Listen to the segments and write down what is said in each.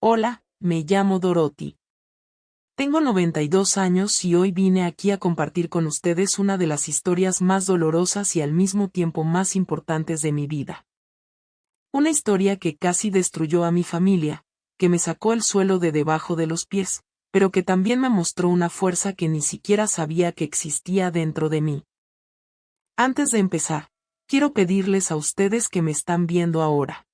Hola, me llamo Dorothy. Tengo 92 años y hoy vine aquí a compartir con ustedes una de las historias más dolorosas y al mismo tiempo más importantes de mi vida. Una historia que casi destruyó a mi familia, que me sacó el suelo de debajo de los pies, pero que también me mostró una fuerza que ni siquiera sabía que existía dentro de mí. Antes de empezar, quiero pedirles a ustedes que me están viendo ahora.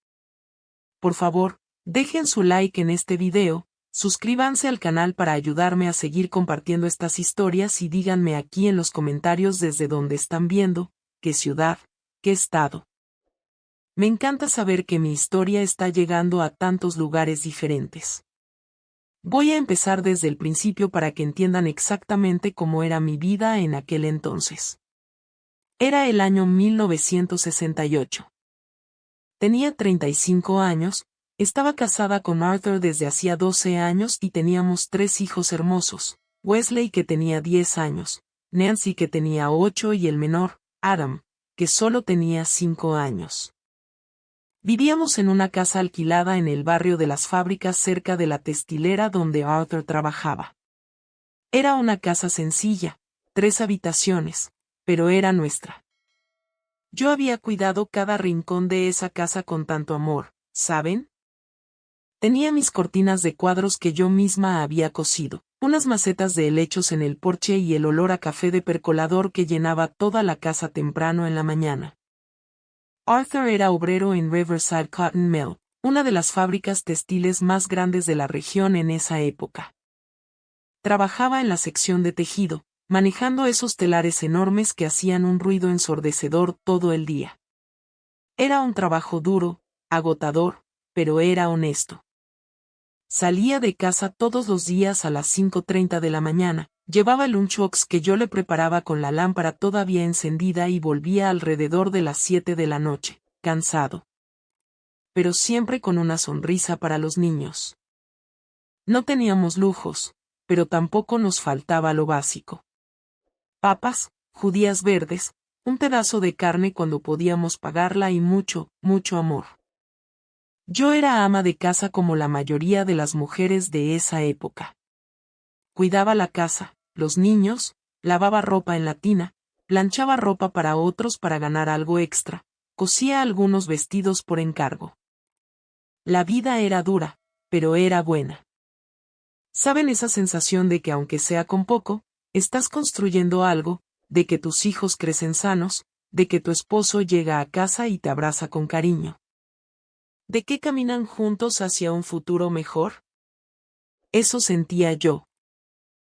Por favor, dejen su like en este video, suscríbanse al canal para ayudarme a seguir compartiendo estas historias y díganme aquí en los comentarios desde dónde están viendo, qué ciudad, qué estado. Me encanta saber que mi historia está llegando a tantos lugares diferentes. Voy a empezar desde el principio para que entiendan exactamente cómo era mi vida en aquel entonces. Era el año 1968. Tenía 35 años, estaba casada con Arthur desde hacía 12 años y teníamos 3 hijos hermosos, Wesley que tenía 10 años, Nancy que tenía 8 y el menor, Adam, que solo tenía 5 años. Vivíamos en una casa alquilada en el barrio de las fábricas cerca de la textilera donde Arthur trabajaba. Era una casa sencilla, 3 habitaciones, pero era nuestra. Yo había cuidado cada rincón de esa casa con tanto amor, ¿saben? Tenía mis cortinas de cuadros que yo misma había cosido, unas macetas de helechos en el porche y el olor a café de percolador que llenaba toda la casa temprano en la mañana. Arthur era obrero en Riverside Cotton Mill, una de las fábricas textiles más grandes de la región en esa época. Trabajaba en la sección de tejido, manejando esos telares enormes que hacían un ruido ensordecedor todo el día. Era un trabajo duro, agotador, pero era honesto. Salía de casa todos los días a las 5:30 de la mañana, llevaba el lunchbox que yo le preparaba con la lámpara todavía encendida y volvía alrededor de las 7 de la noche, cansado. Pero siempre con una sonrisa para los niños. No teníamos lujos, pero tampoco nos faltaba lo básico. Papas, judías verdes, un pedazo de carne cuando podíamos pagarla y mucho, mucho amor. Yo era ama de casa como la mayoría de las mujeres de esa época. Cuidaba la casa, los niños, lavaba ropa en la tina, planchaba ropa para otros para ganar algo extra, cosía algunos vestidos por encargo. La vida era dura, pero era buena. ¿Saben esa sensación de que aunque sea con poco, estás construyendo algo, de que tus hijos crecen sanos, de que tu esposo llega a casa y te abraza con cariño? ¿De que caminan juntos hacia un futuro mejor? Eso sentía yo.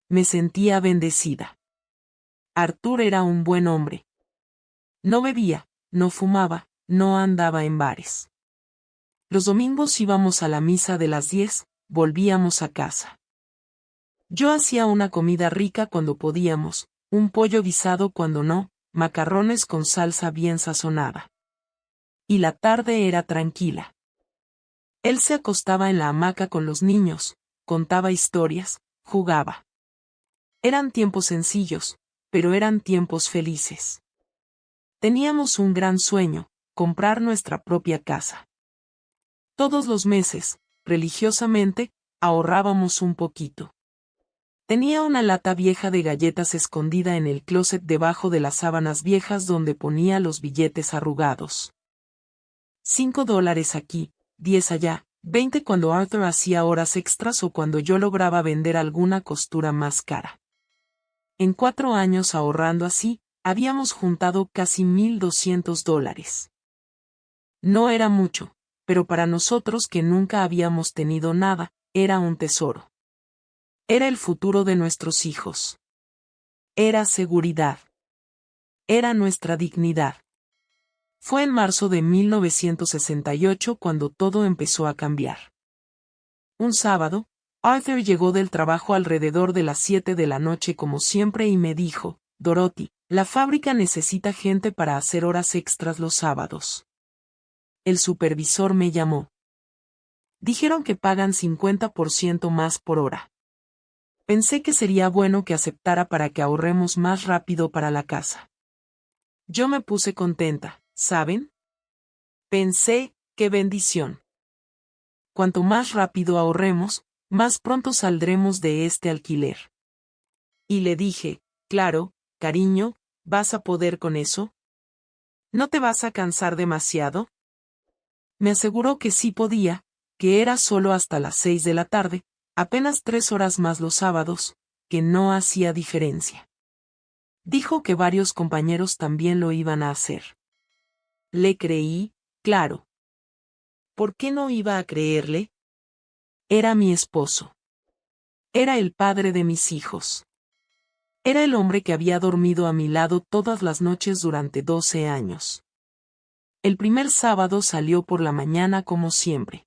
Me sentía bendecida. Arthur era un buen hombre. No bebía, no fumaba, no andaba en bares. Los domingos íbamos a la misa de las 10, volvíamos a casa. Yo hacía una comida rica cuando podíamos, un pollo guisado cuando no, macarrones con salsa bien sazonada. Y la tarde era tranquila. Él se acostaba en la hamaca con los niños, contaba historias, jugaba. Eran tiempos sencillos, pero eran tiempos felices. Teníamos un gran sueño, comprar nuestra propia casa. Todos los meses, religiosamente, ahorrábamos un poquito. Tenía una lata vieja de galletas escondida en el closet debajo de las sábanas viejas donde ponía los billetes arrugados. $5 aquí, 10 allá, 20 cuando Arthur hacía horas extras o cuando yo lograba vender alguna costura más cara. En 4 años ahorrando así, habíamos juntado casi $1,200. No era mucho, pero para nosotros que nunca habíamos tenido nada, era un tesoro. Era el futuro de nuestros hijos. Era seguridad. Era nuestra dignidad. Fue en marzo de 1968 cuando todo empezó a cambiar. Un sábado, Arthur llegó del trabajo alrededor de las 7 de la noche como siempre y me dijo, Dorothy, la fábrica necesita gente para hacer horas extras los sábados. El supervisor me llamó. Dijeron que pagan 50% más por hora. Pensé que sería bueno que aceptara para que ahorremos más rápido para la casa. Yo me puse contenta, ¿saben? Pensé, qué bendición. Cuanto más rápido ahorremos, más pronto saldremos de este alquiler. Y le dije, claro, cariño, ¿vas a poder con eso? ¿No te vas a cansar demasiado? Me aseguró que sí podía, que era solo hasta las 6 de la tarde, apenas 3 horas más los sábados, que no hacía diferencia. Dijo que varios compañeros también lo iban a hacer. Le creí, claro. ¿Por qué no iba a creerle? Era mi esposo. Era el padre de mis hijos. Era el hombre que había dormido a mi lado todas las noches durante 12 años. El primer sábado salió por la mañana como siempre.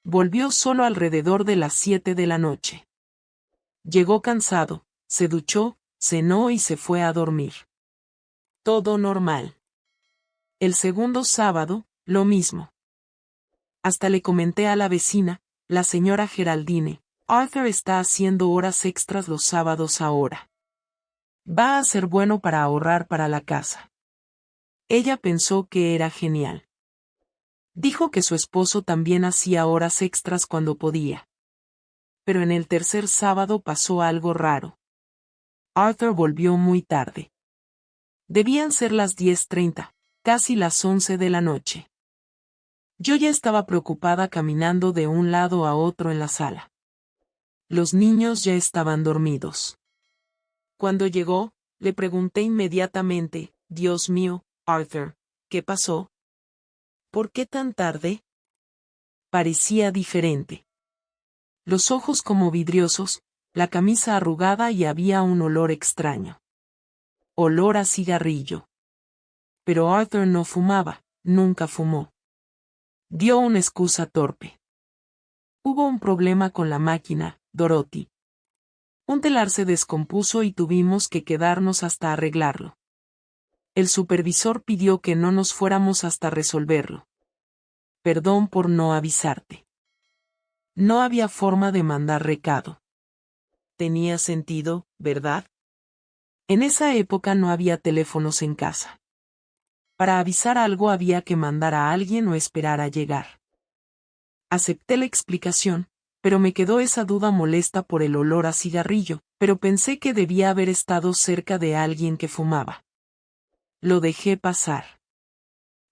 Volvió solo alrededor de las 7 de la noche. Llegó cansado, se duchó, cenó y se fue a dormir. Todo normal. El segundo sábado, lo mismo. Hasta le comenté a la vecina, la señora Geraldine, Arthur está haciendo horas extras los sábados ahora. Va a ser bueno para ahorrar para la casa. Ella pensó que era genial. Dijo que su esposo también hacía horas extras cuando podía. Pero en el tercer sábado pasó algo raro. Arthur volvió muy tarde. Debían ser las 10:30, casi las 11 de la noche. Yo ya estaba preocupada caminando de un lado a otro en la sala. Los niños ya estaban dormidos. Cuando llegó, le pregunté inmediatamente, Dios mío, Arthur, ¿qué pasó? ¿Por qué tan tarde? Parecía diferente. Los ojos como vidriosos, la camisa arrugada y había un olor extraño. Olor a cigarrillo. Pero Arthur no fumaba, nunca fumó. Dio una excusa torpe. Hubo un problema con la máquina, Dorothy. Un telar se descompuso y tuvimos que quedarnos hasta arreglarlo. El supervisor pidió que no nos fuéramos hasta resolverlo. Perdón por no avisarte. No había forma de mandar recado. Tenía sentido, ¿verdad? En esa época no había teléfonos en casa. Para avisar algo había que mandar a alguien o esperar a llegar. Acepté la explicación, pero me quedó esa duda molesta por el olor a cigarrillo, pero pensé que debía haber estado cerca de alguien que fumaba. Lo dejé pasar.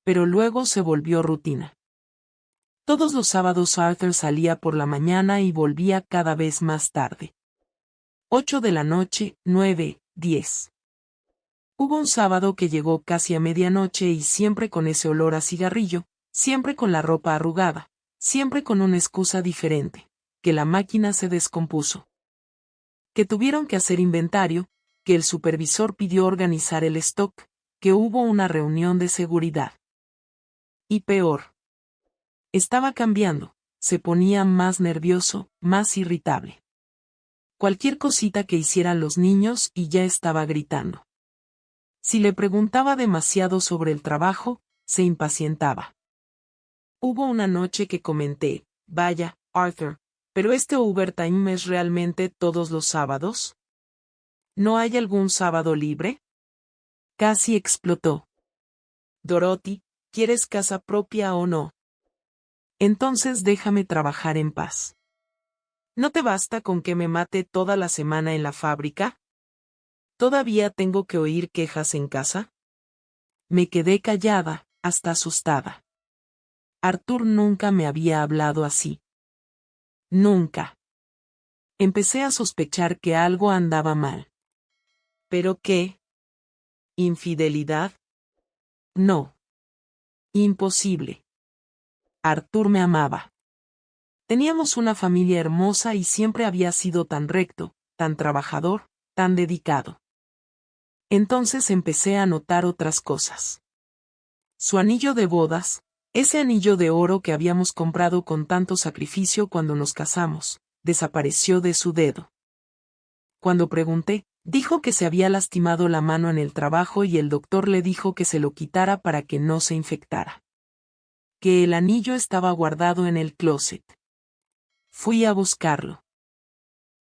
Pero luego se volvió rutina. Todos los sábados Arthur salía por la mañana y volvía cada vez más tarde. 8 de la noche, 9, 10. Hubo un sábado que llegó casi a medianoche y siempre con ese olor a cigarrillo, siempre con la ropa arrugada, siempre con una excusa diferente, que la máquina se descompuso. Que tuvieron que hacer inventario, que el supervisor pidió organizar el stock, que hubo una reunión de seguridad. Y peor. Estaba cambiando, se ponía más nervioso, más irritable. Cualquier cosita que hicieran los niños y ya estaba gritando. Si le preguntaba demasiado sobre el trabajo, se impacientaba. Hubo una noche que comenté, vaya, Arthur, ¿pero este overtime es realmente todos los sábados? ¿No hay algún sábado libre? Casi explotó. Dorothy, ¿quieres casa propia o no? Entonces déjame trabajar en paz. ¿No te basta con que me mate toda la semana en la fábrica? ¿Todavía tengo que oír quejas en casa? Me quedé callada, hasta asustada. Arthur nunca me había hablado así. Nunca. Empecé a sospechar que algo andaba mal. ¿Pero qué? ¿Infidelidad? No. Imposible. Arthur me amaba. Teníamos una familia hermosa y siempre había sido tan recto, tan trabajador, tan dedicado. Entonces empecé a notar otras cosas. Su anillo de bodas, ese anillo de oro que habíamos comprado con tanto sacrificio cuando nos casamos, desapareció de su dedo. Cuando pregunté, dijo que se había lastimado la mano en el trabajo y el doctor le dijo que se lo quitara para que no se infectara. Que el anillo estaba guardado en el closet. Fui a buscarlo.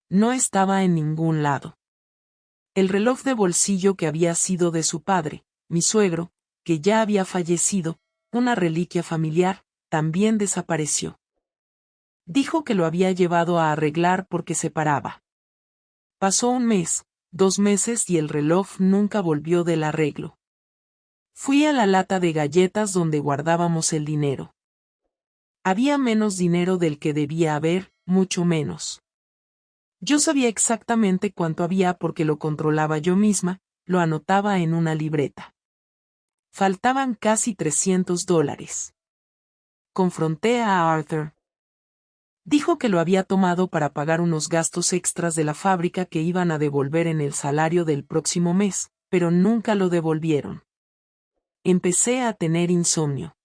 No estaba en ningún lado. El reloj de bolsillo que había sido de su padre, mi suegro, que ya había fallecido, una reliquia familiar, también desapareció. Dijo que lo había llevado a arreglar porque se paraba. Pasó un mes, 2 meses y el reloj nunca volvió del arreglo. Fui a la lata de galletas donde guardábamos el dinero. Había menos dinero del que debía haber, mucho menos. Yo sabía exactamente cuánto había porque lo controlaba yo misma, lo anotaba en una libreta. Faltaban casi $300. Confronté a Arthur. Dijo que lo había tomado para pagar unos gastos extras de la fábrica que iban a devolver en el salario del próximo mes, pero nunca lo devolvieron. Empecé a tener insomnio.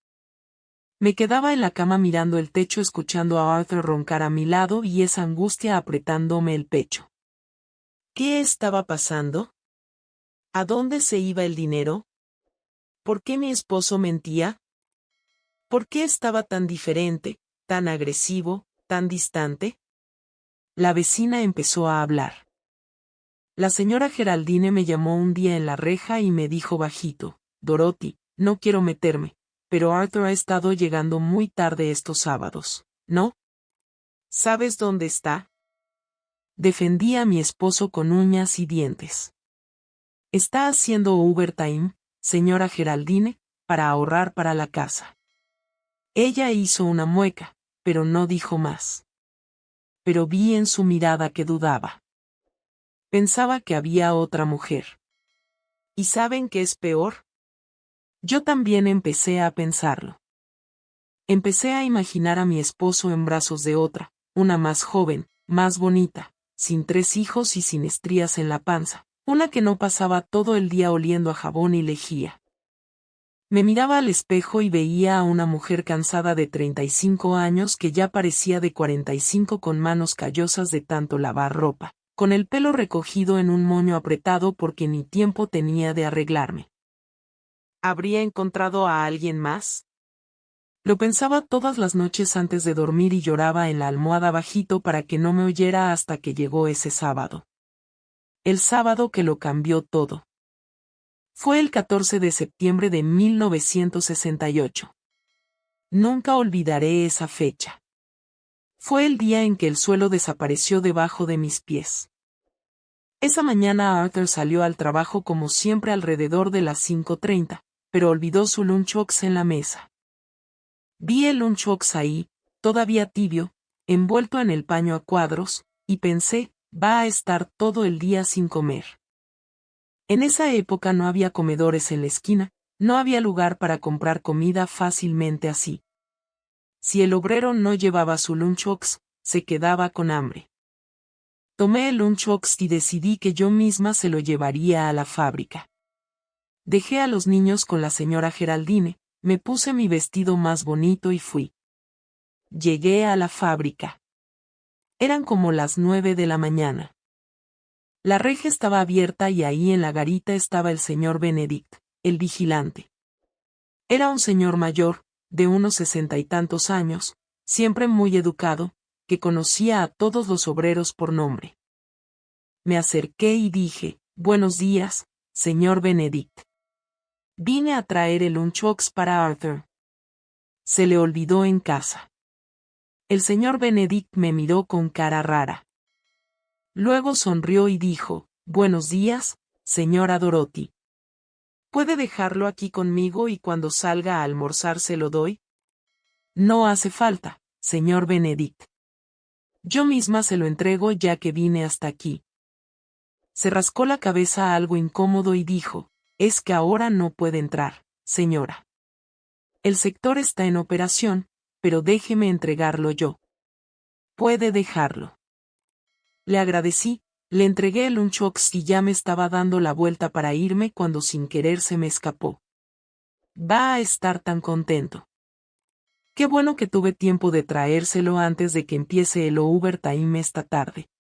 Me quedaba en la cama mirando el techo escuchando a Arthur roncar a mi lado y esa angustia apretándome el pecho. ¿Qué estaba pasando? ¿A dónde se iba el dinero? ¿Por qué mi esposo mentía? ¿Por qué estaba tan diferente, tan agresivo, tan distante? La vecina empezó a hablar. La señora Geraldine me llamó un día en la reja y me dijo bajito, Dorothy, no quiero meterme, pero Arthur ha estado llegando muy tarde estos sábados, ¿no? ¿Sabes dónde está? Defendí a mi esposo con uñas y dientes. Está haciendo overtime, señora Geraldine, para ahorrar para la casa. Ella hizo una mueca, pero no dijo más. Pero vi en su mirada que dudaba. Pensaba que había otra mujer. ¿Y saben qué es peor? Yo también empecé a pensarlo. Empecé a imaginar a mi esposo en brazos de otra, una más joven, más bonita, sin 3 hijos y sin estrías en la panza, una que no pasaba todo el día oliendo a jabón y lejía. Me miraba al espejo y veía a una mujer cansada de 35 años que ya parecía de 45 con manos callosas de tanto lavar ropa, con el pelo recogido en un moño apretado porque ni tiempo tenía de arreglarme. ¿Habría encontrado a alguien más? Lo pensaba todas las noches antes de dormir y lloraba en la almohada bajito para que no me oyera hasta que llegó ese sábado. El sábado que lo cambió todo. Fue el 14 de septiembre de 1968. Nunca olvidaré esa fecha. Fue el día en que el suelo desapareció debajo de mis pies. Esa mañana Arthur salió al trabajo como siempre alrededor de las 5:30, pero olvidó su lunchbox en la mesa. Vi el lunchbox ahí, todavía tibio, envuelto en el paño a cuadros, y pensé, va a estar todo el día sin comer. En esa época no había comedores en la esquina, no había lugar para comprar comida fácilmente así. Si el obrero no llevaba su lunchbox, se quedaba con hambre. Tomé el lunchbox y decidí que yo misma se lo llevaría a la fábrica. Dejé a los niños con la señora Geraldine, me puse mi vestido más bonito y fui. Llegué a la fábrica. Eran como las 9 de la mañana. La reja estaba abierta y ahí en la garita estaba el señor Benedict, el vigilante. Era un señor mayor, de unos 60 y tantos años, siempre muy educado, que conocía a todos los obreros por nombre. Me acerqué y dije, buenos días, señor Benedict. Vine a traer el lunchbox para Arthur. Se le olvidó en casa. El señor Benedict me miró con cara rara. Luego sonrió y dijo, buenos días, señora Dorothy. ¿Puede dejarlo aquí conmigo y cuando salga a almorzar se lo doy? No hace falta, señor Benedict. Yo misma se lo entrego ya que vine hasta aquí. Se rascó la cabeza algo incómodo y dijo, es que ahora no puede entrar, señora. El sector está en operación, pero déjeme entregarlo yo. Puede dejarlo. Le agradecí, le entregué el lunchbox y ya me estaba dando la vuelta para irme cuando sin querer se me escapó. Va a estar tan contento. Qué bueno que tuve tiempo de traérselo antes de que empiece el overtime esta tarde.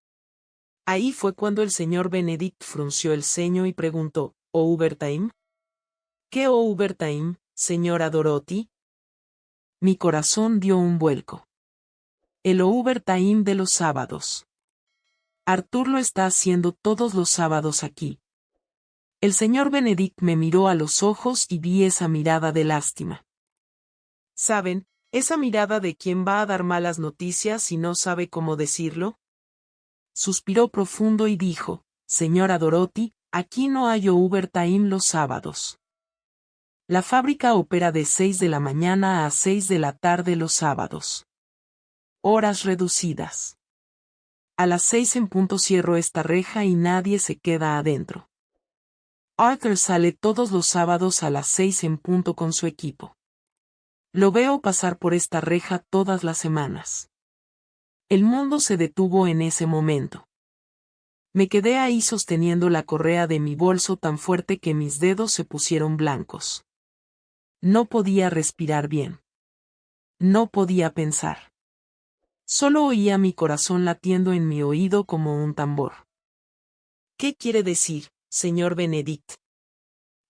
Ahí fue cuando el señor Benedict frunció el ceño y preguntó, ¿overtime? ¿Qué overtime, señora Dorothy? Mi corazón dio un vuelco. El overtime de los sábados. Arthur lo está haciendo todos los sábados aquí. El señor Benedict me miró a los ojos y vi esa mirada de lástima. Saben, Esa mirada de quien va a dar malas noticias y no sabe cómo decirlo. Suspiró profundo y dijo, señora Dorothy, aquí no hay overtime los sábados. La fábrica opera de 6 de la mañana a 6 de la tarde los sábados. Horas reducidas. A las 6 en punto cierro esta reja y nadie se queda adentro. Arthur sale todos los sábados a las 6 en punto con su equipo. Lo veo pasar por esta reja todas las semanas. El mundo se detuvo en ese momento. Me quedé ahí sosteniendo la correa de mi bolso tan fuerte que mis dedos se pusieron blancos. No podía respirar bien. No podía pensar. Solo oía mi corazón latiendo en mi oído como un tambor. ¿Qué quiere decir, señor Benedict?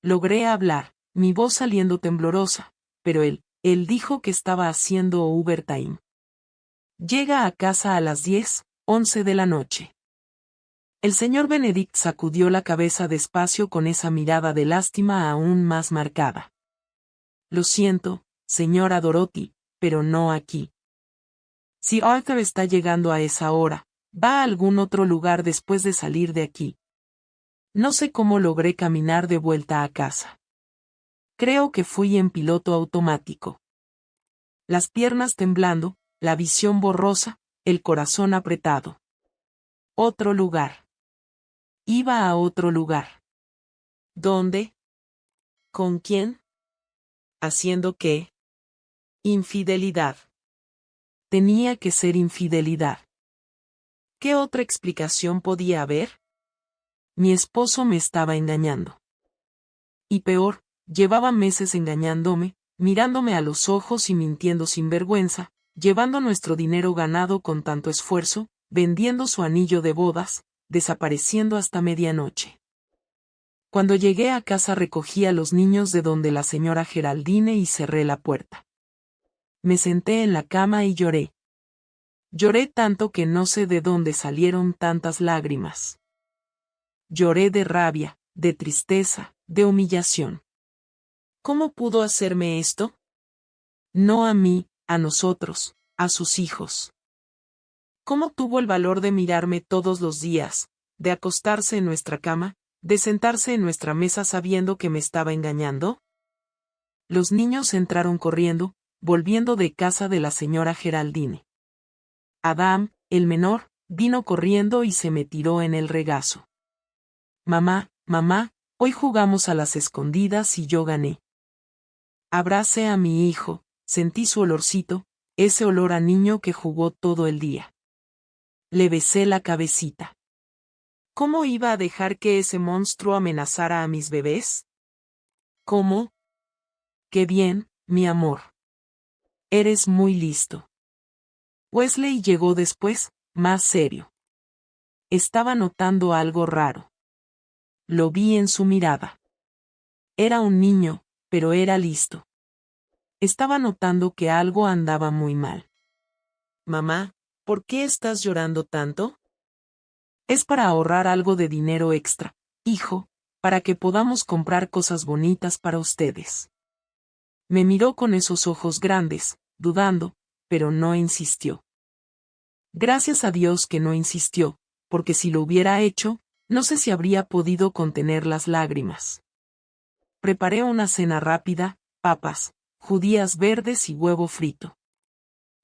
Logré hablar, mi voz saliendo temblorosa, pero él dijo que estaba haciendo overtime. Llega a casa a las 10, 11 de la noche. El señor Benedict sacudió la cabeza despacio con esa mirada de lástima aún más marcada. Lo siento, señora Dorothy, pero no aquí. Si Arthur está llegando a esa hora, va a algún otro lugar después de salir de aquí. No sé cómo logré caminar de vuelta a casa. Creo que fui en piloto automático. Las piernas temblando, la visión borrosa, el corazón apretado. Otro lugar. Iba a otro lugar. ¿Dónde? ¿Con quién? ¿Haciendo qué? Infidelidad. Tenía que ser infidelidad. ¿Qué otra explicación podía haber? Mi esposo me estaba engañando. Y peor, llevaba meses engañándome, mirándome a los ojos y mintiendo sin vergüenza, llevando nuestro dinero ganado con tanto esfuerzo, vendiendo su anillo de bodas, desapareciendo hasta medianoche. Cuando llegué a casa recogí a los niños de donde la señora Geraldine y cerré la puerta. Me senté en la cama y lloré. Lloré tanto que no sé de dónde salieron tantas lágrimas. Lloré de rabia, de tristeza, de humillación. ¿Cómo pudo hacerme esto? No a mí, a nosotros, a sus hijos. ¿Cómo tuvo el valor de mirarme todos los días, de acostarse en nuestra cama, de sentarse en nuestra mesa sabiendo que me estaba engañando? Los niños entraron corriendo, volviendo de casa de la señora Geraldine. Adam, el menor, vino corriendo y se me tiró en el regazo. Mamá, mamá, hoy jugamos a las escondidas y yo gané. Abracé a mi hijo, sentí su olorcito, ese olor a niño que jugó todo el día. Le besé la cabecita. ¿Cómo iba a dejar que ese monstruo amenazara a mis bebés? ¿Cómo? Qué bien, mi amor. Eres muy listo. Wesley llegó después, más serio. Estaba notando algo raro. Lo vi en su mirada. Era un niño, pero era listo. Estaba notando que algo andaba muy mal. Mamá, ¿por qué estás llorando tanto? Es para ahorrar algo de dinero extra, hijo, para que podamos comprar cosas bonitas para ustedes. Me miró con esos ojos grandes, dudando, pero no insistió. Gracias a Dios que no insistió, porque si lo hubiera hecho, no sé si habría podido contener las lágrimas. Preparé una cena rápida, papas, judías verdes y huevo frito.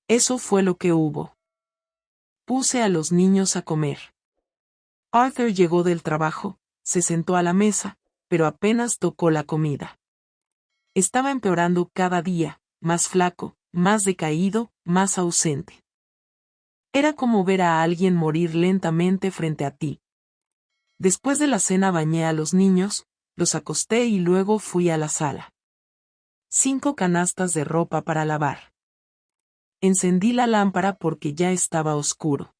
Eso fue lo que hubo. Puse a los niños a comer. Arthur llegó del trabajo, se sentó a la mesa, pero apenas tocó la comida. Estaba empeorando cada día, más flaco, más decaído, más ausente. Era como ver a alguien morir lentamente frente a ti. Después de la cena bañé a los niños, los acosté y luego fui a la sala. 5 canastas de ropa para lavar. Encendí la lámpara porque ya estaba oscuro.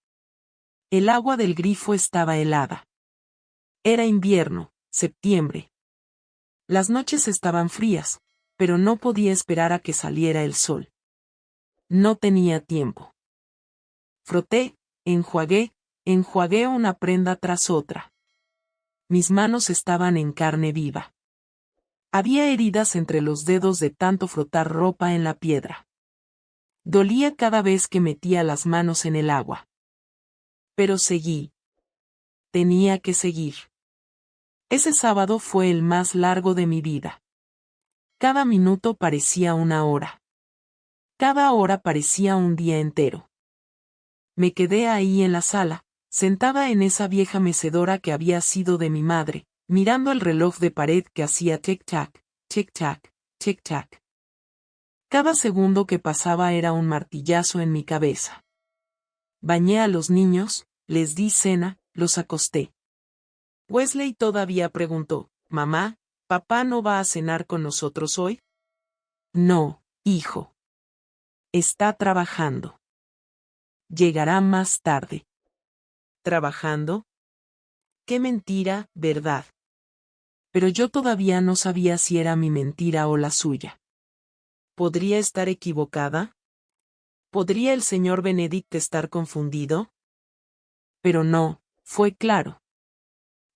El agua del grifo estaba helada. Era invierno, septiembre. Las noches estaban frías, pero no podía esperar a que saliera el sol. No tenía tiempo. Froté, enjuagué una prenda tras otra. Mis manos estaban en carne viva. Había heridas entre los dedos de tanto frotar ropa en la piedra. Dolía cada vez que metía las manos en el agua. Pero seguí. Tenía que seguir. Ese sábado fue el más largo de mi vida. Cada minuto parecía una hora. Cada hora parecía un día entero. Me quedé ahí en la sala, sentada en esa vieja mecedora que había sido de mi madre, mirando el reloj de pared que hacía tic-tac, tic-tac, tic-tac. Cada segundo que pasaba era un martillazo en mi cabeza. Bañé a los niños, les di cena, los acosté. Wesley todavía preguntó, «Mamá, ¿papá no va a cenar con nosotros hoy?» «No, hijo. Está trabajando. Llegará más tarde». ¿Trabajando? ¡Qué mentira, verdad! Pero yo todavía no sabía si era mi mentira o la suya. ¿Podría estar equivocada? ¿Podría el señor Benedict estar confundido? Pero no, fue claro.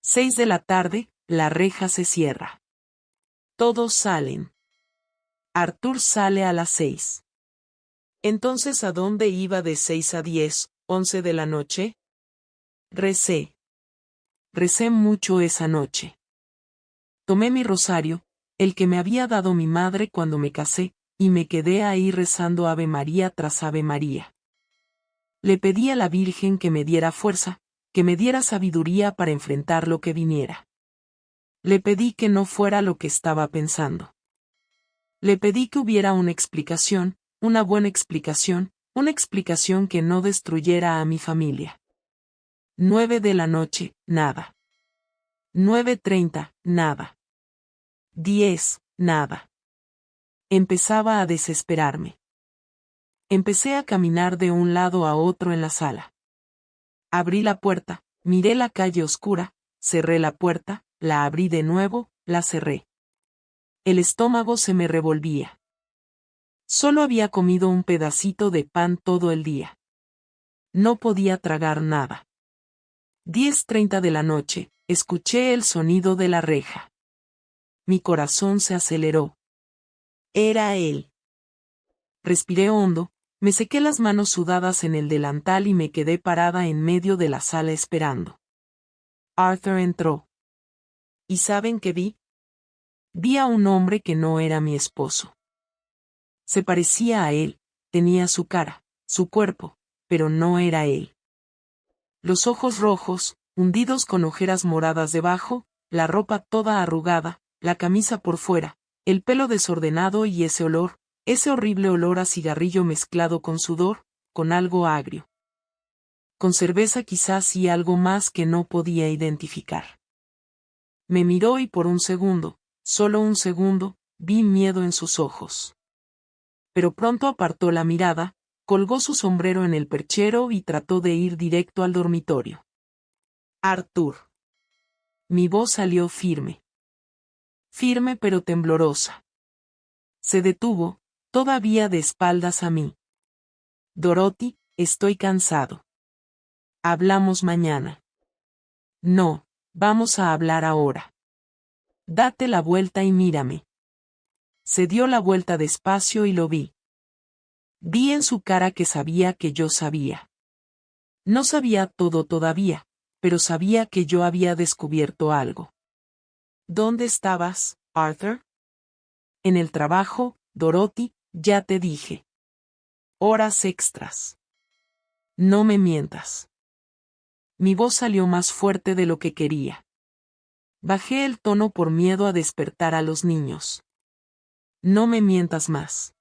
6 de la tarde, la reja se cierra. Todos salen. Arthur sale a las 6. Entonces, ¿a dónde iba de 6 a 10, 11 de la noche? Recé. Recé mucho esa noche. Tomé mi rosario, el que me había dado mi madre cuando me casé, y me quedé ahí rezando Ave María tras Ave María. Le pedí a la Virgen que me diera fuerza, que me diera sabiduría para enfrentar lo que viniera. Le pedí que no fuera lo que estaba pensando. Le pedí que hubiera una explicación, una buena explicación, una explicación que no destruyera a mi familia. 9 de la noche, nada. 9:30, nada. 10, nada. Empezaba a desesperarme. Empecé a caminar de un lado a otro en la sala. Abrí la puerta, miré la calle oscura, cerré la puerta, la abrí de nuevo, la cerré. El estómago se me revolvía. Solo había comido un pedacito de pan todo el día. No podía tragar nada. 10:30 de la noche, escuché el sonido de la reja. Mi corazón se aceleró. Era él. Respiré hondo, me sequé las manos sudadas en el delantal y me quedé parada en medio de la sala esperando. Arthur entró. ¿Y saben qué vi? Vi a un hombre que no era mi esposo. Se parecía a él, tenía su cara, su cuerpo, pero no era él. Los ojos rojos, hundidos con ojeras moradas debajo, la ropa toda arrugada, la camisa por fuera, el pelo desordenado y ese olor, ese horrible olor a cigarrillo mezclado con sudor, con algo agrio. Con cerveza quizás y algo más que no podía identificar. Me miró y por un segundo, solo un segundo, vi miedo en sus ojos. Pero pronto apartó la mirada, colgó su sombrero en el perchero y trató de ir directo al dormitorio. Arthur. Mi voz salió firme. Firme pero temblorosa. Se detuvo, todavía de espaldas a mí. Dorothy, estoy cansado. Hablamos mañana. No, vamos a hablar ahora. Date la vuelta y mírame. Se dio la vuelta despacio y lo vi. Vi en su cara que sabía que yo sabía. No sabía todo todavía, pero sabía que yo había descubierto algo. ¿Dónde estabas, Arthur? En el trabajo, Dorothy, ya te dije. Horas extras. No me mientas. Mi voz salió más fuerte de lo que quería. Bajé el tono por miedo a despertar a los niños. No me mientas más.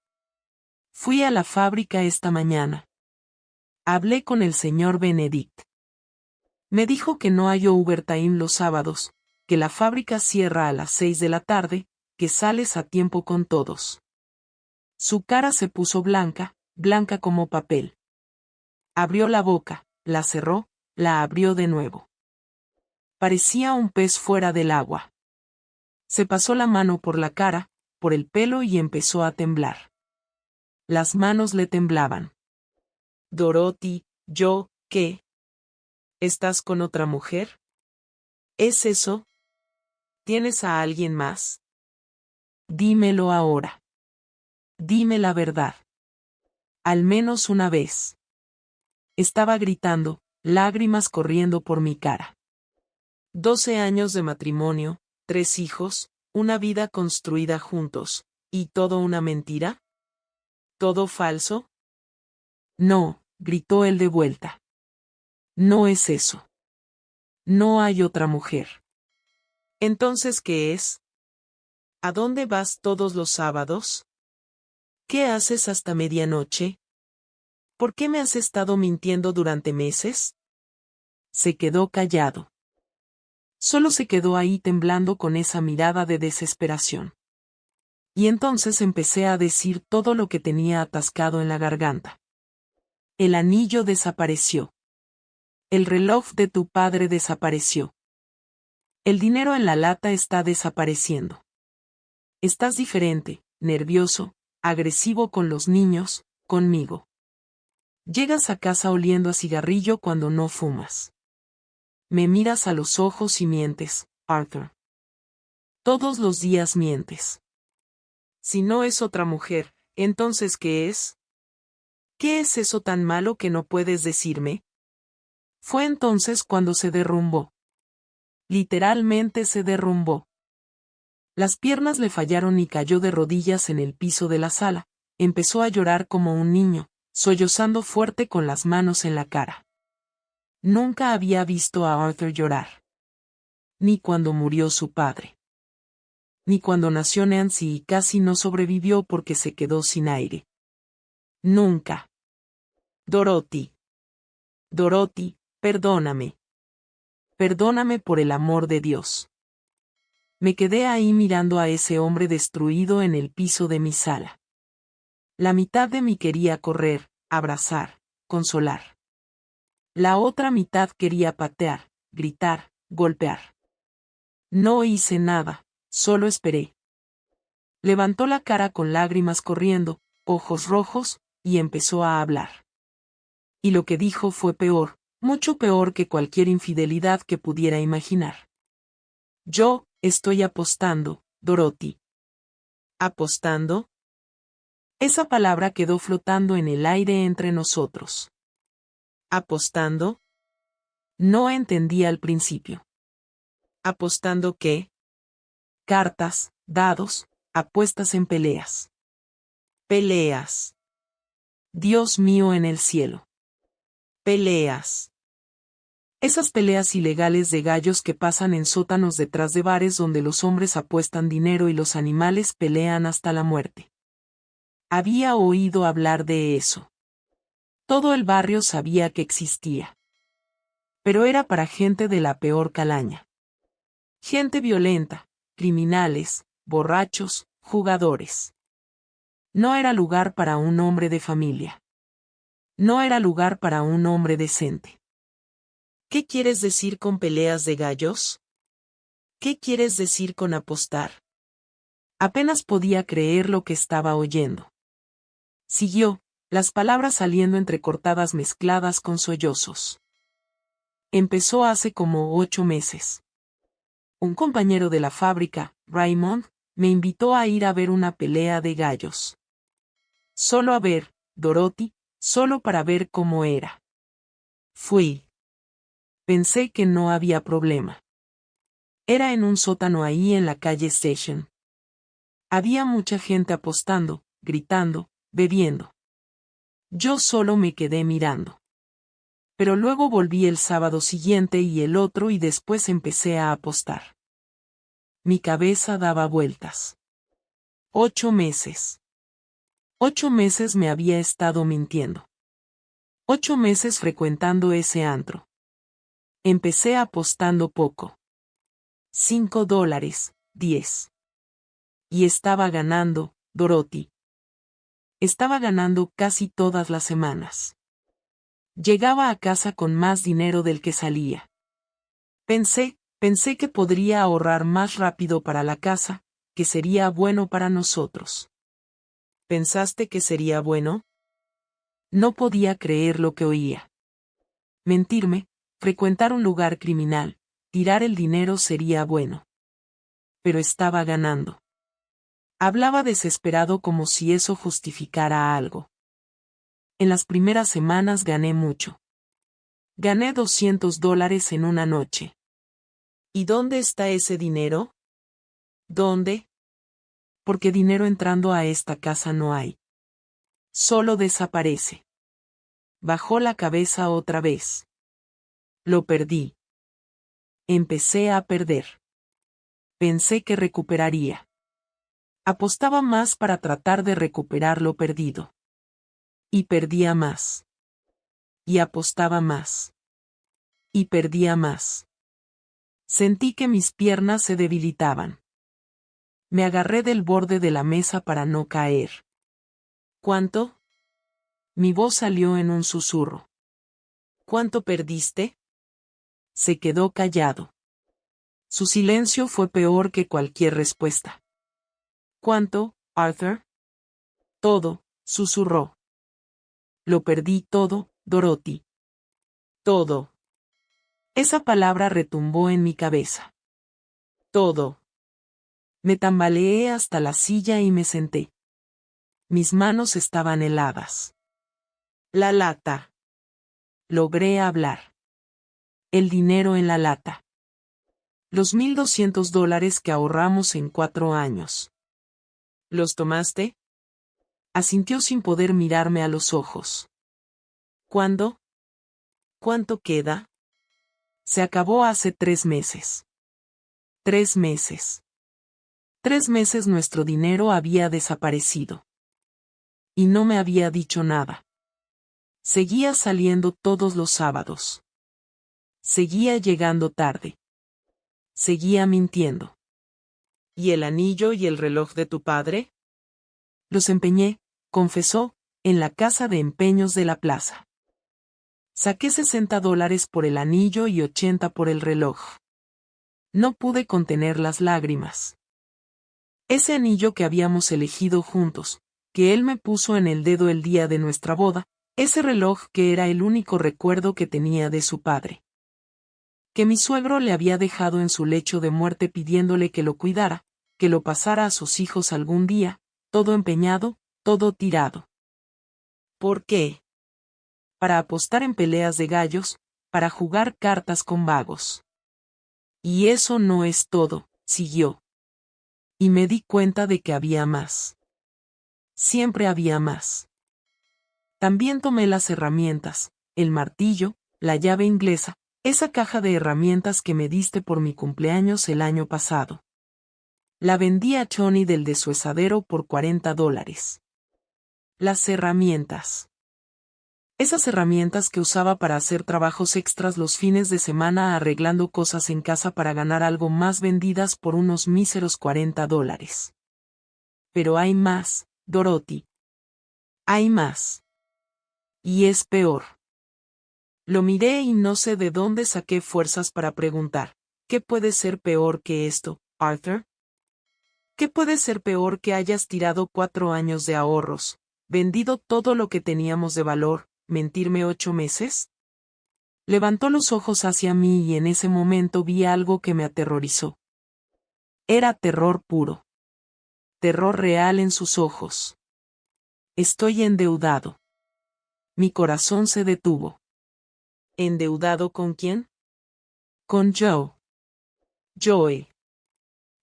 Fui a la fábrica esta mañana. Hablé con el señor Benedict. Me dijo que no hay overtime los sábados, que la fábrica cierra a las 6 de la tarde, que sales a tiempo con todos. Su cara se puso blanca, blanca como papel. Abrió la boca, la cerró, la abrió de nuevo. Parecía un pez fuera del agua. Se pasó la mano por la cara, por el pelo y empezó a temblar. Las manos le temblaban. Dorothy, ¿qué? ¿Estás con otra mujer? ¿Es eso? ¿Tienes a alguien más? Dímelo ahora. Dime la verdad. Al menos una vez. Estaba gritando, lágrimas corriendo por mi cara. 12 años de matrimonio, 3 hijos, una vida construida juntos, ¿y todo una mentira? ¿Todo falso? No, gritó él de vuelta. No es eso. No hay otra mujer. ¿Entonces qué es? ¿A dónde vas todos los sábados? ¿Qué haces hasta medianoche? ¿Por qué me has estado mintiendo durante meses? Se quedó callado. Solo se quedó ahí temblando con esa mirada de desesperación. Y entonces empecé a decir todo lo que tenía atascado en la garganta. El anillo desapareció. El reloj de tu padre desapareció. El dinero en la lata está desapareciendo. Estás diferente, nervioso, agresivo con los niños, conmigo. Llegas a casa oliendo a cigarrillo cuando no fumas. Me miras a los ojos y mientes, Arthur. Todos los días mientes. Si no es otra mujer, ¿entonces qué es? ¿Qué es eso tan malo que no puedes decirme? Fue entonces cuando se derrumbó. Literalmente se derrumbó. Las piernas le fallaron y cayó de rodillas en el piso de la sala. Empezó a llorar como un niño, sollozando fuerte con las manos en la cara. Nunca había visto a Arthur llorar. Ni cuando murió su padre. Ni cuando nació Nancy y casi no sobrevivió porque se quedó sin aire. Nunca. Dorothy. Dorothy, perdóname. Perdóname por el amor de Dios. Me quedé ahí mirando a ese hombre destruido en el piso de mi sala. La mitad de mí quería correr, abrazar, consolar. La otra mitad quería patear, gritar, golpear. No hice nada, solo esperé. Levantó la cara con lágrimas corriendo, ojos rojos, y empezó a hablar. Y lo que dijo fue peor, mucho peor que cualquier infidelidad que pudiera imaginar. Yo, estoy apostando, Dorothy. ¿Apostando? Esa palabra quedó flotando en el aire entre nosotros. ¿Apostando? No entendí al principio. ¿Apostando qué? Cartas, dados, apuestas en peleas. Peleas. Dios mío en el cielo. Peleas. Esas peleas ilegales de gallos que pasan en sótanos detrás de bares donde los hombres apuestan dinero y los animales pelean hasta la muerte. Había oído hablar de eso. Todo el barrio sabía que existía. Pero era para gente de la peor calaña. Gente violenta, criminales, borrachos, jugadores. No era lugar para un hombre de familia. No era lugar para un hombre decente. ¿Qué quieres decir con peleas de gallos? ¿Qué quieres decir con apostar? Apenas podía creer lo que estaba oyendo. Siguió, las palabras saliendo entrecortadas mezcladas con sollozos. Empezó hace como 8 meses. Un compañero de la fábrica, Raymond, me invitó a ir a ver una pelea de gallos. Solo a ver, Dorothy, solo para ver cómo era. Fui. Pensé que no había problema. Era en un sótano ahí en la calle Station. Había mucha gente apostando, gritando, bebiendo. Yo solo me quedé mirando. Pero luego volví el sábado siguiente y el otro y después empecé a apostar. Mi cabeza daba vueltas. 8 meses. 8 meses me había estado mintiendo. 8 meses frecuentando ese antro. Empecé apostando poco. $5, 10. Y estaba ganando, Dorothy. Estaba ganando casi todas las semanas. Llegaba a casa con más dinero del que salía. Pensé que podría ahorrar más rápido para la casa, que sería bueno para nosotros. ¿Pensaste que sería bueno? No podía creer lo que oía. Mentirme, frecuentar un lugar criminal, tirar el dinero sería bueno. Pero estaba ganando. Hablaba desesperado como si eso justificara algo. En las primeras semanas gané mucho. Gané $200 en una noche. ¿Y dónde está ese dinero? ¿Dónde? Porque dinero entrando a esta casa no hay. Solo desaparece. Bajó la cabeza otra vez. Lo perdí. Empecé a perder. Pensé que recuperaría. Apostaba más para tratar de recuperar lo perdido. Y perdía más. Y apostaba más. Y perdía más. Sentí que mis piernas se debilitaban. Me agarré del borde de la mesa para no caer. ¿Cuánto? Mi voz salió en un susurro. ¿Cuánto perdiste? Se quedó callado. Su silencio fue peor que cualquier respuesta. ¿Cuánto, Arthur? Todo, susurró. Lo perdí todo, Dorothy. Todo. Esa palabra retumbó en mi cabeza. Todo. Me tambaleé hasta la silla y me senté. Mis manos estaban heladas. La lata. Logré hablar. El dinero en la lata. Los $1,200 que ahorramos en 4 años. ¿Los tomaste? Asintió sin poder mirarme a los ojos. ¿Cuándo? ¿Cuánto queda? Se acabó hace 3 meses. 3 meses. 3 meses nuestro dinero había desaparecido. Y no me había dicho nada. Seguía saliendo todos los sábados. Seguía llegando tarde. Seguía mintiendo. ¿Y el anillo y el reloj de tu padre? Los empeñé, confesó, en la casa de empeños de la plaza. Saqué $60 por el anillo y 80 por el reloj. No pude contener las lágrimas. Ese anillo que habíamos elegido juntos, que él me puso en el dedo el día de nuestra boda, ese reloj que era el único recuerdo que tenía de su padre. Que mi suegro le había dejado en su lecho de muerte pidiéndole que lo cuidara, que lo pasara a sus hijos algún día, todo empeñado, todo tirado. ¿Por qué? Para apostar en peleas de gallos, para jugar cartas con vagos. Y eso no es todo, siguió. Y me di cuenta de que había más. Siempre había más. También tomé las herramientas, el martillo, la llave inglesa, esa caja de herramientas que me diste por mi cumpleaños el año pasado. La vendí a Johnny del deshuesadero por $40. Las herramientas. Esas herramientas que usaba para hacer trabajos extras los fines de semana arreglando cosas en casa para ganar algo más vendidas por unos míseros $40. Pero hay más, Dorothy. Hay más. Y es peor. Lo miré y no sé de dónde saqué fuerzas para preguntar, ¿qué puede ser peor que esto, Arthur? ¿Qué puede ser peor que hayas tirado 4 años de ahorros, vendido todo lo que teníamos de valor, mentirme 8 meses? Levantó los ojos hacia mí y en ese momento vi algo que me aterrorizó. Era terror puro. Terror real en sus ojos. Estoy endeudado. Mi corazón se detuvo. ¿Endeudado con quién? Con Joe. Joe.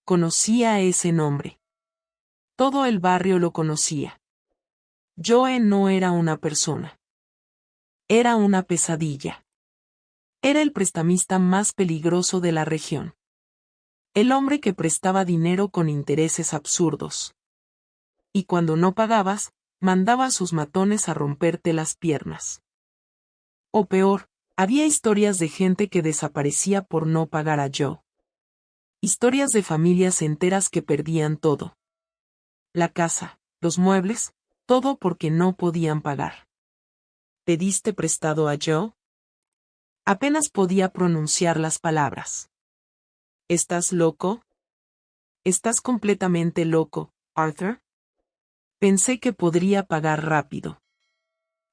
Conocía ese nombre. Todo el barrio lo conocía. Joe no era una persona. Era una pesadilla. Era el prestamista más peligroso de la región. El hombre que prestaba dinero con intereses absurdos. Y cuando no pagabas, mandaba a sus matones a romperte las piernas. O peor, había historias de gente que desaparecía por no pagar a Joe. Historias de familias enteras que perdían todo. La casa, los muebles, todo porque no podían pagar. ¿Pediste prestado a Joe? Apenas podía pronunciar las palabras. ¿Estás loco? ¿Estás completamente loco, Arthur? Pensé que podría pagar rápido.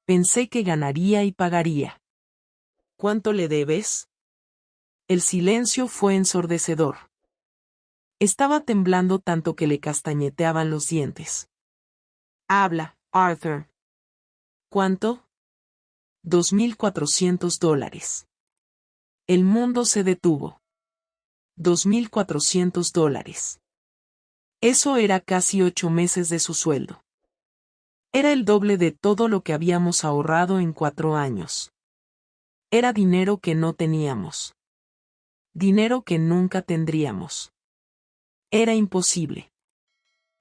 Pensé que ganaría y pagaría. ¿Cuánto le debes? El silencio fue ensordecedor. Estaba temblando tanto que le castañeteaban los dientes. Habla, Arthur. ¿Cuánto? $2.400. El mundo se detuvo. $2.400. Eso era casi 8 meses de su sueldo. Era el doble de todo lo que habíamos ahorrado en 4 años. Era dinero que no teníamos. Dinero que nunca tendríamos. Era imposible.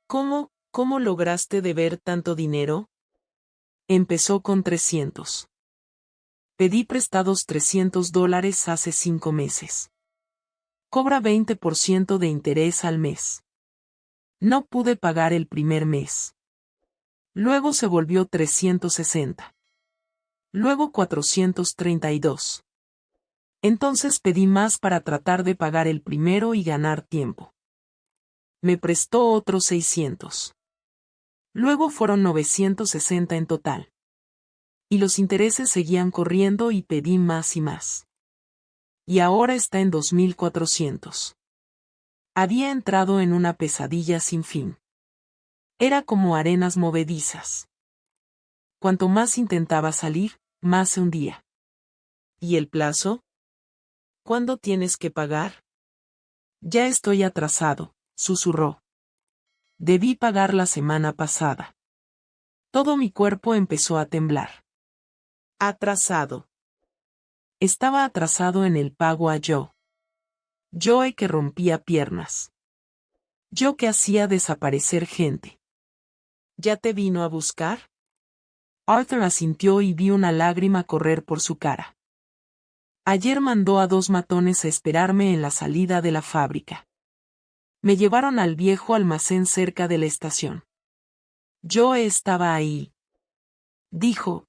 ¿Cómo lograste deber tanto dinero? Empezó con 300. Pedí prestados $300 hace 5 meses. Cobra 20% de interés al mes. No pude pagar el primer mes. Luego se volvió 360. Luego 432. Entonces pedí más para tratar de pagar el primero y ganar tiempo. Me prestó otros 600. Luego fueron 960 en total. Y los intereses seguían corriendo y pedí más y más. Y ahora está en 2.400. Había entrado en una pesadilla sin fin. Era como arenas movedizas. Cuanto más intentaba salir, más se hundía. ¿Y el plazo? ¿Cuándo tienes que pagar? Ya estoy atrasado, susurró. Debí pagar la semana pasada. Todo mi cuerpo empezó a temblar. Atrasado. Estaba atrasado en el pago a Joe. Joe que rompía piernas. Yo que hacía desaparecer gente. ¿Ya te vino a buscar? Arthur asintió y vi una lágrima correr por su cara. Ayer mandó a 2 matones a esperarme en la salida de la fábrica. Me llevaron al viejo almacén cerca de la estación. Joe estaba ahí. Dijo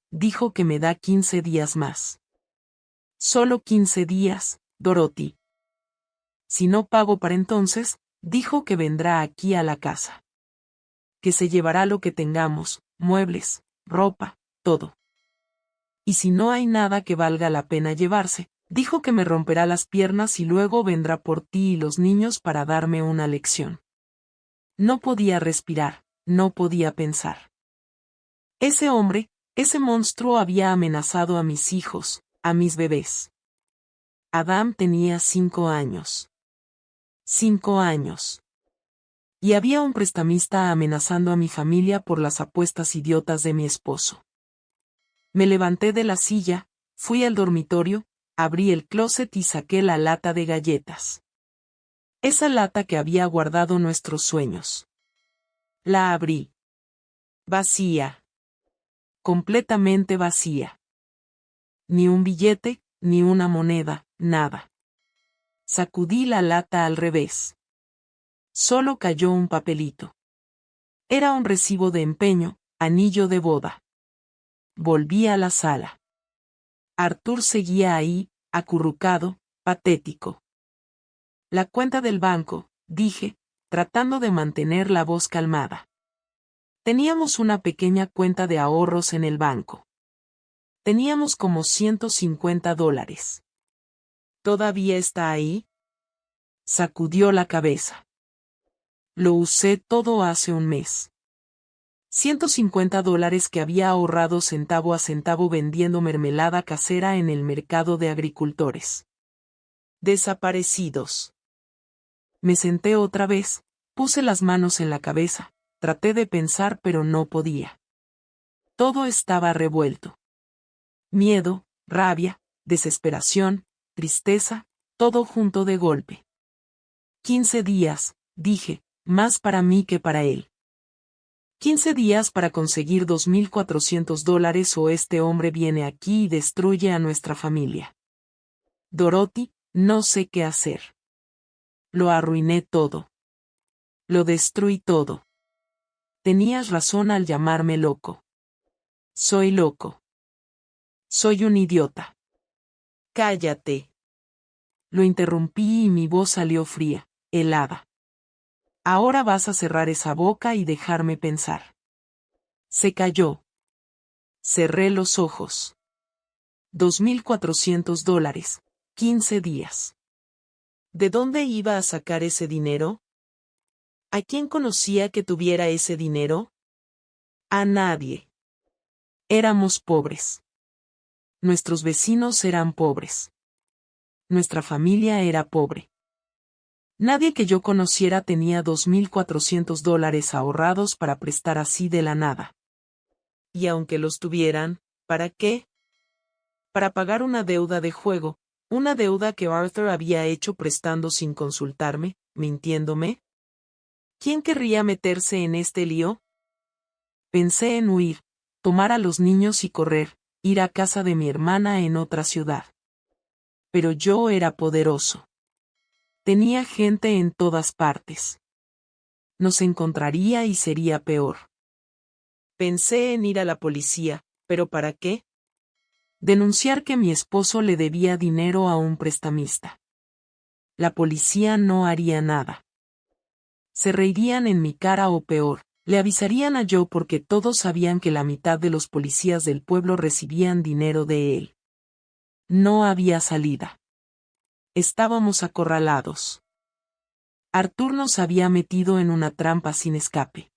que me da 15 días más. Solo 15 días, Dorothy. Si no pago para entonces, dijo que vendrá aquí a la casa. Que se llevará lo que tengamos, muebles, ropa, todo. Y si no hay nada que valga la pena llevarse, dijo que me romperá las piernas y luego vendrá por ti y los niños para darme una lección. No podía respirar, no podía pensar. Ese hombre, ese monstruo había amenazado a mis hijos, a mis bebés. Adam tenía 5 años. 5 años. Y había un prestamista amenazando a mi familia por las apuestas idiotas de mi esposo. Me levanté de la silla, fui al dormitorio, abrí el closet y saqué la lata de galletas. Esa lata que había guardado nuestros sueños. La abrí. Vacía. Completamente vacía. Ni un billete, ni una moneda, nada. Sacudí la lata al revés. Solo cayó un papelito. Era un recibo de empeño, anillo de boda. Volví a la sala. Arthur seguía ahí, acurrucado, patético. La cuenta del banco, dije, tratando de mantener la voz calmada. Teníamos una pequeña cuenta de ahorros en el banco. Teníamos como $150. ¿Todavía está ahí? Sacudió la cabeza. Lo usé todo hace un mes. $150 que había ahorrado centavo a centavo vendiendo mermelada casera en el mercado de agricultores. Desaparecidos. Me senté otra vez, puse las manos en la cabeza, traté de pensar pero no podía. Todo estaba revuelto. Miedo, rabia, desesperación, tristeza, todo junto de golpe. 15 días, dije, más para mí que para él. 15 días para conseguir $2.400 o este hombre viene aquí y destruye a nuestra familia. Dorothy, no sé qué hacer. Lo arruiné todo. Lo destruí todo. Tenías razón al llamarme loco. Soy loco. Soy un idiota. Cállate. Lo interrumpí y mi voz salió fría, helada. Ahora vas a cerrar esa boca y dejarme pensar. Se calló. Cerré los ojos. $2.400, 15 días. ¿De dónde iba a sacar ese dinero? ¿A quién conocía que tuviera ese dinero? A nadie. Éramos pobres. Nuestros vecinos eran pobres. Nuestra familia era pobre. Nadie que yo conociera tenía $2,400 ahorrados para prestar así de la nada. Y aunque los tuvieran, ¿para qué? Para pagar una deuda de juego, una deuda que Arthur había hecho prestando sin consultarme, mintiéndome. ¿Quién querría meterse en este lío? Pensé en huir, tomar a los niños y correr, ir a casa de mi hermana en otra ciudad. Pero yo era poderoso. Tenía gente en todas partes. Nos encontraría y sería peor. Pensé en ir a la policía, ¿pero para qué? Denunciar que mi esposo le debía dinero a un prestamista. La policía no haría nada. Se reirían en mi cara o peor, le avisarían a Joe porque todos sabían que la mitad de los policías del pueblo recibían dinero de él. No había salida. Estábamos acorralados. Arthur nos había metido en una trampa sin escape.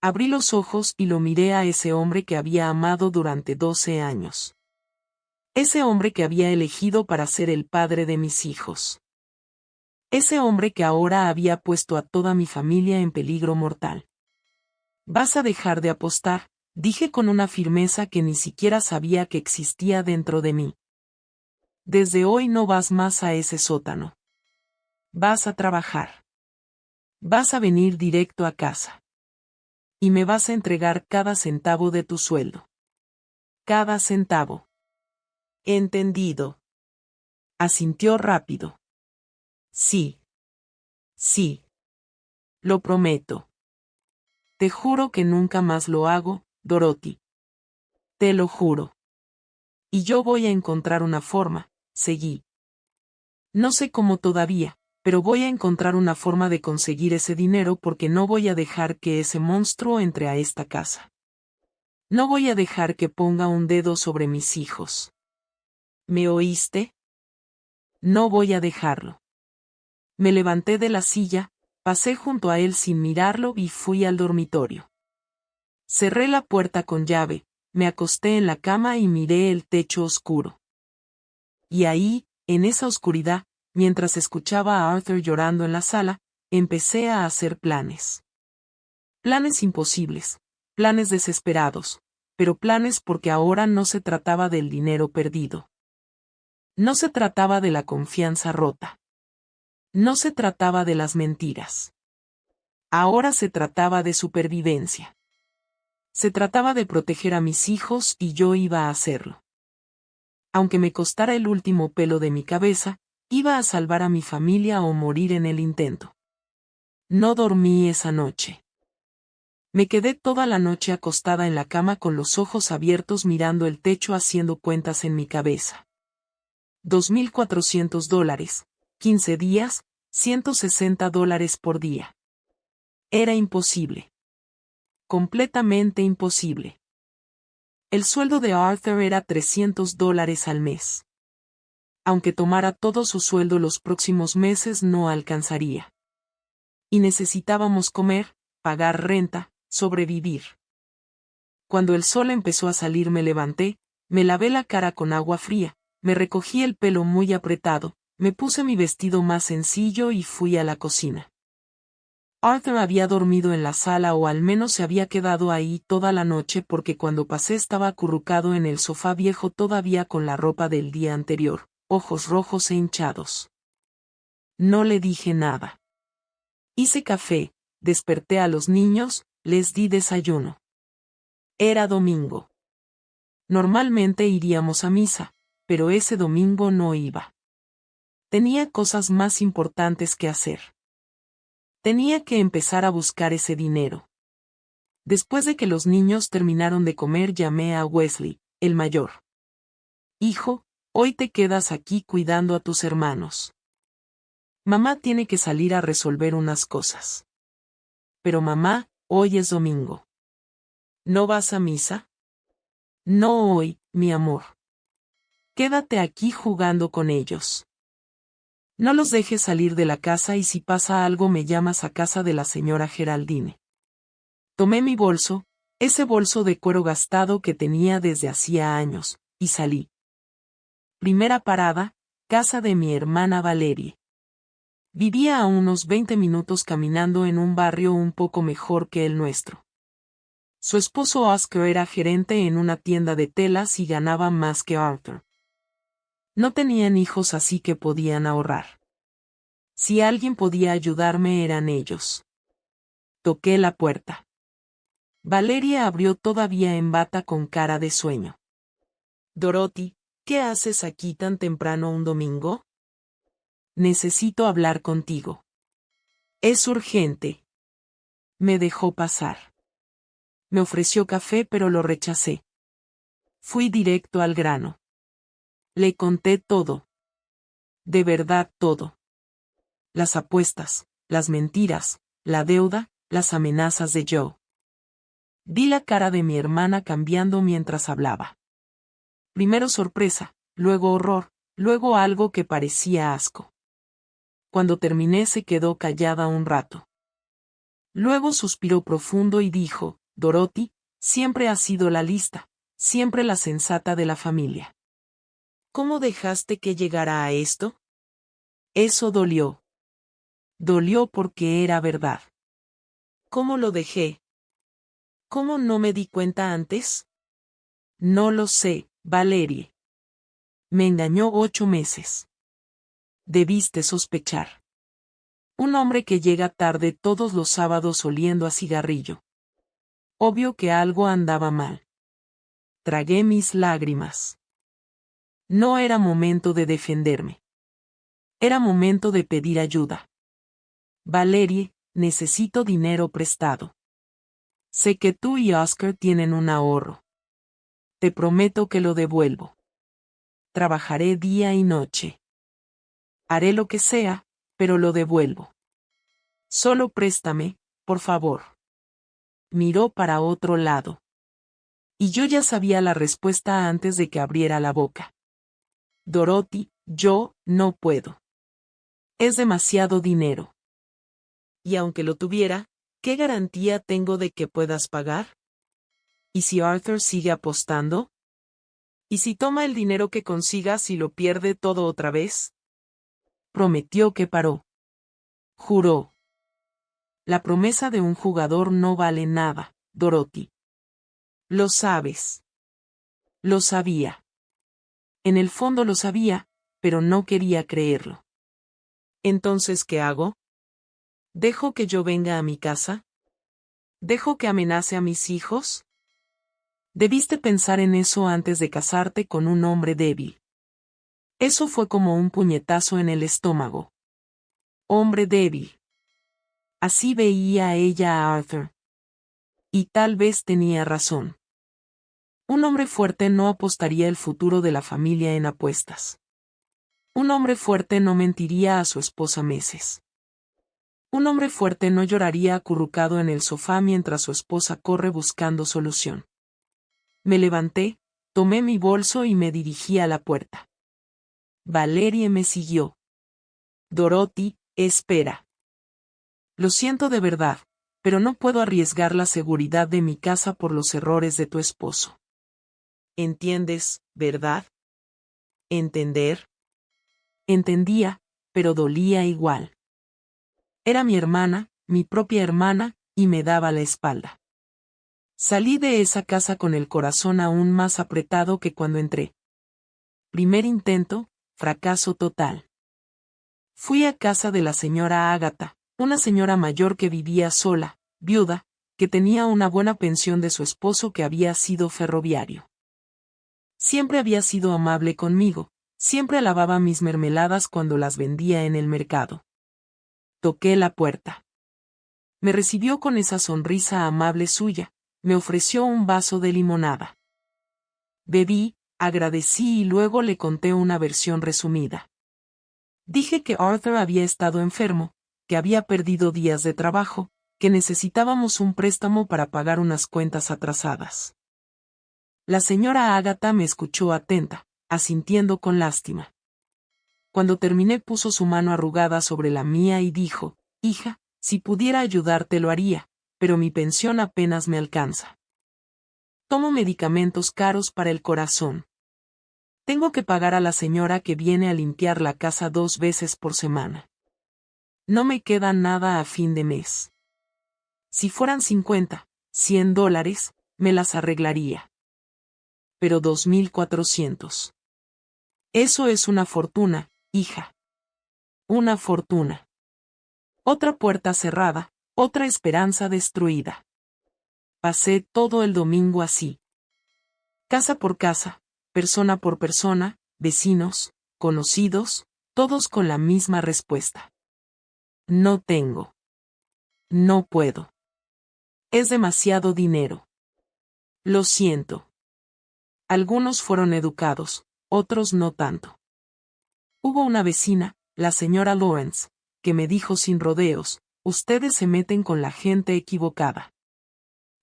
Abrí los ojos y lo miré a ese hombre que había amado durante 12 años. Ese hombre que había elegido para ser el padre de mis hijos. Ese hombre que ahora había puesto a toda mi familia en peligro mortal. «Vas a dejar de apostar», dije con una firmeza que ni siquiera sabía que existía dentro de mí. «Desde hoy no vas más a ese sótano. Vas a trabajar. Vas a venir directo a casa. Y me vas a entregar cada centavo de tu sueldo. Cada centavo». «Entendido», asintió rápido. «Sí. Sí. Lo prometo. Te juro que nunca más lo hago, Dorothy. Te lo juro. Y yo voy a encontrar una forma», seguí. «No sé cómo todavía, pero voy a encontrar una forma de conseguir ese dinero porque no voy a dejar que ese monstruo entre a esta casa. No voy a dejar que ponga un dedo sobre mis hijos. ¿Me oíste? No voy a dejarlo». Me levanté de la silla, pasé junto a él sin mirarlo y fui al dormitorio. Cerré la puerta con llave, me acosté en la cama y miré el techo oscuro. Y ahí, en esa oscuridad, mientras escuchaba a Arthur llorando en la sala, empecé a hacer planes. Planes imposibles, planes desesperados, pero planes porque ahora no se trataba del dinero perdido. No se trataba de la confianza rota. No se trataba de las mentiras. Ahora se trataba de supervivencia. Se trataba de proteger a mis hijos y yo iba a hacerlo. Aunque me costara el último pelo de mi cabeza, iba a salvar a mi familia o morir en el intento. No dormí esa noche. Me quedé toda la noche acostada en la cama con los ojos abiertos mirando el techo haciendo cuentas en mi cabeza. $2,400, 15 días, $160 por día. Era imposible. Completamente imposible. El sueldo de Arthur era $300 al mes. Aunque tomara todo su sueldo los próximos meses no alcanzaría. Y necesitábamos comer, pagar renta, sobrevivir. Cuando el sol empezó a salir me levanté, me lavé la cara con agua fría, me recogí el pelo muy apretado, me puse mi vestido más sencillo y fui a la cocina. Arthur había dormido en la sala o al menos se había quedado ahí toda la noche porque cuando pasé estaba acurrucado en el sofá viejo todavía con la ropa del día anterior, ojos rojos e hinchados. No le dije nada. Hice café, desperté a los niños, les di desayuno. Era domingo. Normalmente iríamos a misa, pero ese domingo no iba. Tenía cosas más importantes que hacer. Tenía que empezar a buscar ese dinero. Después de que los niños terminaron de comer llamé a Wesley, el mayor. «Hijo, hoy te quedas aquí cuidando a tus hermanos. Mamá tiene que salir a resolver unas cosas». «Pero mamá, hoy es domingo». «¿No vas a misa?» «No hoy, mi amor. Quédate aquí jugando con ellos. No los dejes salir de la casa y si pasa algo me llamas a casa de la señora Geraldine». Tomé mi bolso, ese bolso de cuero gastado que tenía desde hacía años, y salí. Primera parada, casa de mi hermana Valerie. Vivía a unos 20 minutos caminando en un barrio un poco mejor que el nuestro. Su esposo Oscar era gerente en una tienda de telas y ganaba más que Arthur. No tenían hijos, así que podían ahorrar. Si alguien podía ayudarme eran ellos. Toqué la puerta. Valeria abrió todavía en bata con cara de sueño. Dorothy, ¿qué haces aquí tan temprano un domingo? Necesito hablar contigo. Es urgente. Me dejó pasar. Me ofreció café, pero lo rechacé. Fui directo al grano. Le conté todo. De verdad todo. Las apuestas, las mentiras, la deuda, las amenazas de Joe. Vi la cara de mi hermana cambiando mientras hablaba. Primero sorpresa, luego horror, luego algo que parecía asco. Cuando terminé se quedó callada un rato. Luego suspiró profundo y dijo, Dorothy, siempre has sido la lista, siempre la sensata de la familia. ¿Cómo dejaste que llegara a esto? Eso dolió. Dolió porque era verdad. ¿Cómo lo dejé? ¿Cómo no me di cuenta antes? No lo sé, Valerie. Me engañó 8 meses. Debiste sospechar. Un hombre que llega tarde todos los sábados oliendo a cigarrillo. Obvio que algo andaba mal. Tragué mis lágrimas. No era momento de defenderme. Era momento de pedir ayuda. Valerie, necesito dinero prestado. Sé que tú y Oscar tienen un ahorro. Te prometo que lo devuelvo. Trabajaré día y noche. Haré lo que sea, pero lo devuelvo. Solo préstame, por favor. Miró para otro lado. Y yo ya sabía la respuesta antes de que abriera la boca. Dorothy, yo no puedo. Es demasiado dinero. Y aunque lo tuviera, ¿qué garantía tengo de que puedas pagar? ¿Y si Arthur sigue apostando? ¿Y si toma el dinero que consigas y lo pierde todo otra vez? Prometió que paró. Juró. La promesa de un jugador no vale nada, Dorothy. Lo sabes. Lo sabía. En el fondo lo sabía, pero no quería creerlo. Entonces, ¿qué hago? ¿Dejo que yo venga a mi casa? ¿Dejo que amenace a mis hijos? Debiste pensar en eso antes de casarte con un hombre débil. Eso fue como un puñetazo en el estómago. Hombre débil. Así veía ella a Arthur. Y tal vez tenía razón. Un hombre fuerte no apostaría el futuro de la familia en apuestas. Un hombre fuerte no mentiría a su esposa meses. Un hombre fuerte no lloraría acurrucado en el sofá mientras su esposa corre buscando solución. Me levanté, tomé mi bolso y me dirigí a la puerta. Valerie me siguió. Dorothy, espera. Lo siento de verdad, pero no puedo arriesgar la seguridad de mi casa por los errores de tu esposo. ¿Entiendes, verdad? ¿Entender? Entendía, pero dolía igual. Era mi hermana, mi propia hermana, y me daba la espalda. Salí de esa casa con el corazón aún más apretado que cuando entré. Primer intento, fracaso total. Fui a casa de la señora Ágata, una señora mayor que vivía sola, viuda, que tenía una buena pensión de su esposo que había sido ferroviario. Siempre había sido amable conmigo, siempre alababa mis mermeladas cuando las vendía en el mercado. Toqué la puerta. Me recibió con esa sonrisa amable suya, me ofreció un vaso de limonada. Bebí, agradecí y luego le conté una versión resumida. Dije que Arthur había estado enfermo, que había perdido días de trabajo, que necesitábamos un préstamo para pagar unas cuentas atrasadas. La señora Ágata me escuchó atenta, asintiendo con lástima. Cuando terminé puso su mano arrugada sobre la mía y dijo, hija, si pudiera ayudarte lo haría, pero mi pensión apenas me alcanza. Tomo medicamentos caros para el corazón. Tengo que pagar a la señora que viene a limpiar la casa 2 veces por semana. No me queda nada a fin de mes. Si fueran 50, $100, me las arreglaría. Pero 2.400. Eso es una fortuna, hija. Una fortuna. Otra puerta cerrada, otra esperanza destruida. Pasé todo el domingo así. Casa por casa, persona por persona, vecinos, conocidos, todos con la misma respuesta. No tengo. No puedo. Es demasiado dinero. Lo siento. Algunos fueron educados, otros no tanto. Hubo una vecina, la señora Lawrence, que me dijo sin rodeos, ustedes se meten con la gente equivocada.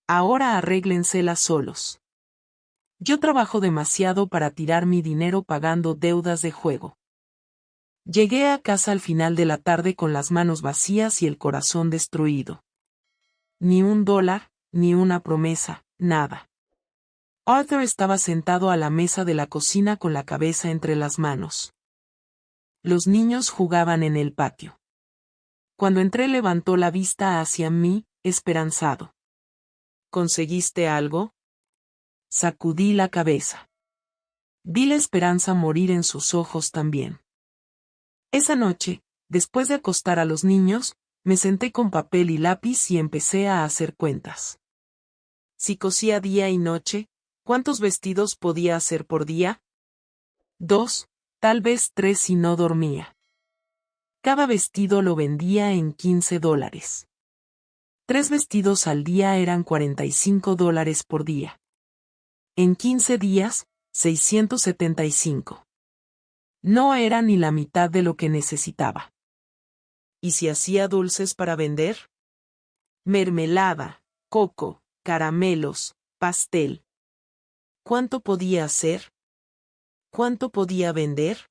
Ahora arréglenselas solos. Yo trabajo demasiado para tirar mi dinero pagando deudas de juego. Llegué a casa al final de la tarde con las manos vacías y el corazón destruido. Ni $1, ni una promesa, nada. Arthur estaba sentado a la mesa de la cocina con la cabeza entre las manos. Los niños jugaban en el patio. Cuando entré levantó la vista hacia mí, esperanzado. ¿Conseguiste algo? Sacudí la cabeza. Vi la esperanza morir en sus ojos también. Esa noche, después de acostar a los niños, me senté con papel y lápiz y empecé a hacer cuentas. Si cosía día y noche, ¿cuántos vestidos podía hacer por día? 2, tal vez 3 si no dormía. Cada vestido lo vendía en $15. 3 vestidos al día eran $45 por día. En 15 días, 675. No era ni la mitad de lo que necesitaba. ¿Y si hacía dulces para vender? Mermelada, coco, caramelos, pastel. ¿Cuánto podía hacer? ¿Cuánto podía vender?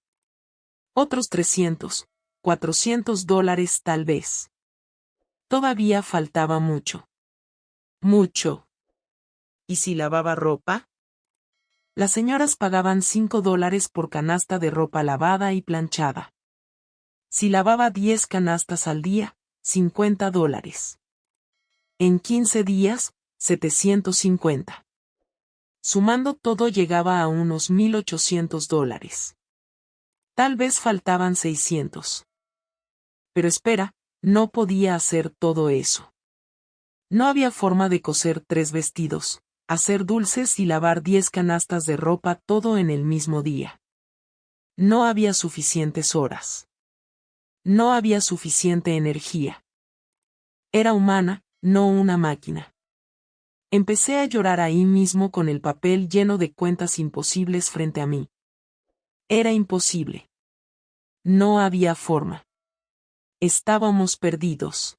Otros $300, $400 tal vez. Todavía faltaba mucho. Mucho. ¿Y si lavaba ropa? Las señoras pagaban $5 por canasta de ropa lavada y planchada. Si lavaba 10 canastas al día, $50. En 15 días, 750. Sumando todo llegaba a unos $1.800. Tal vez faltaban 600. Pero espera, no podía hacer todo eso. No había forma de coser 3 vestidos, hacer dulces y lavar 10 canastas de ropa todo en el mismo día. No había suficientes horas. No había suficiente energía. Era humana, no una máquina. Empecé a llorar ahí mismo con el papel lleno de cuentas imposibles frente a mí. Era imposible. No había forma. Estábamos perdidos.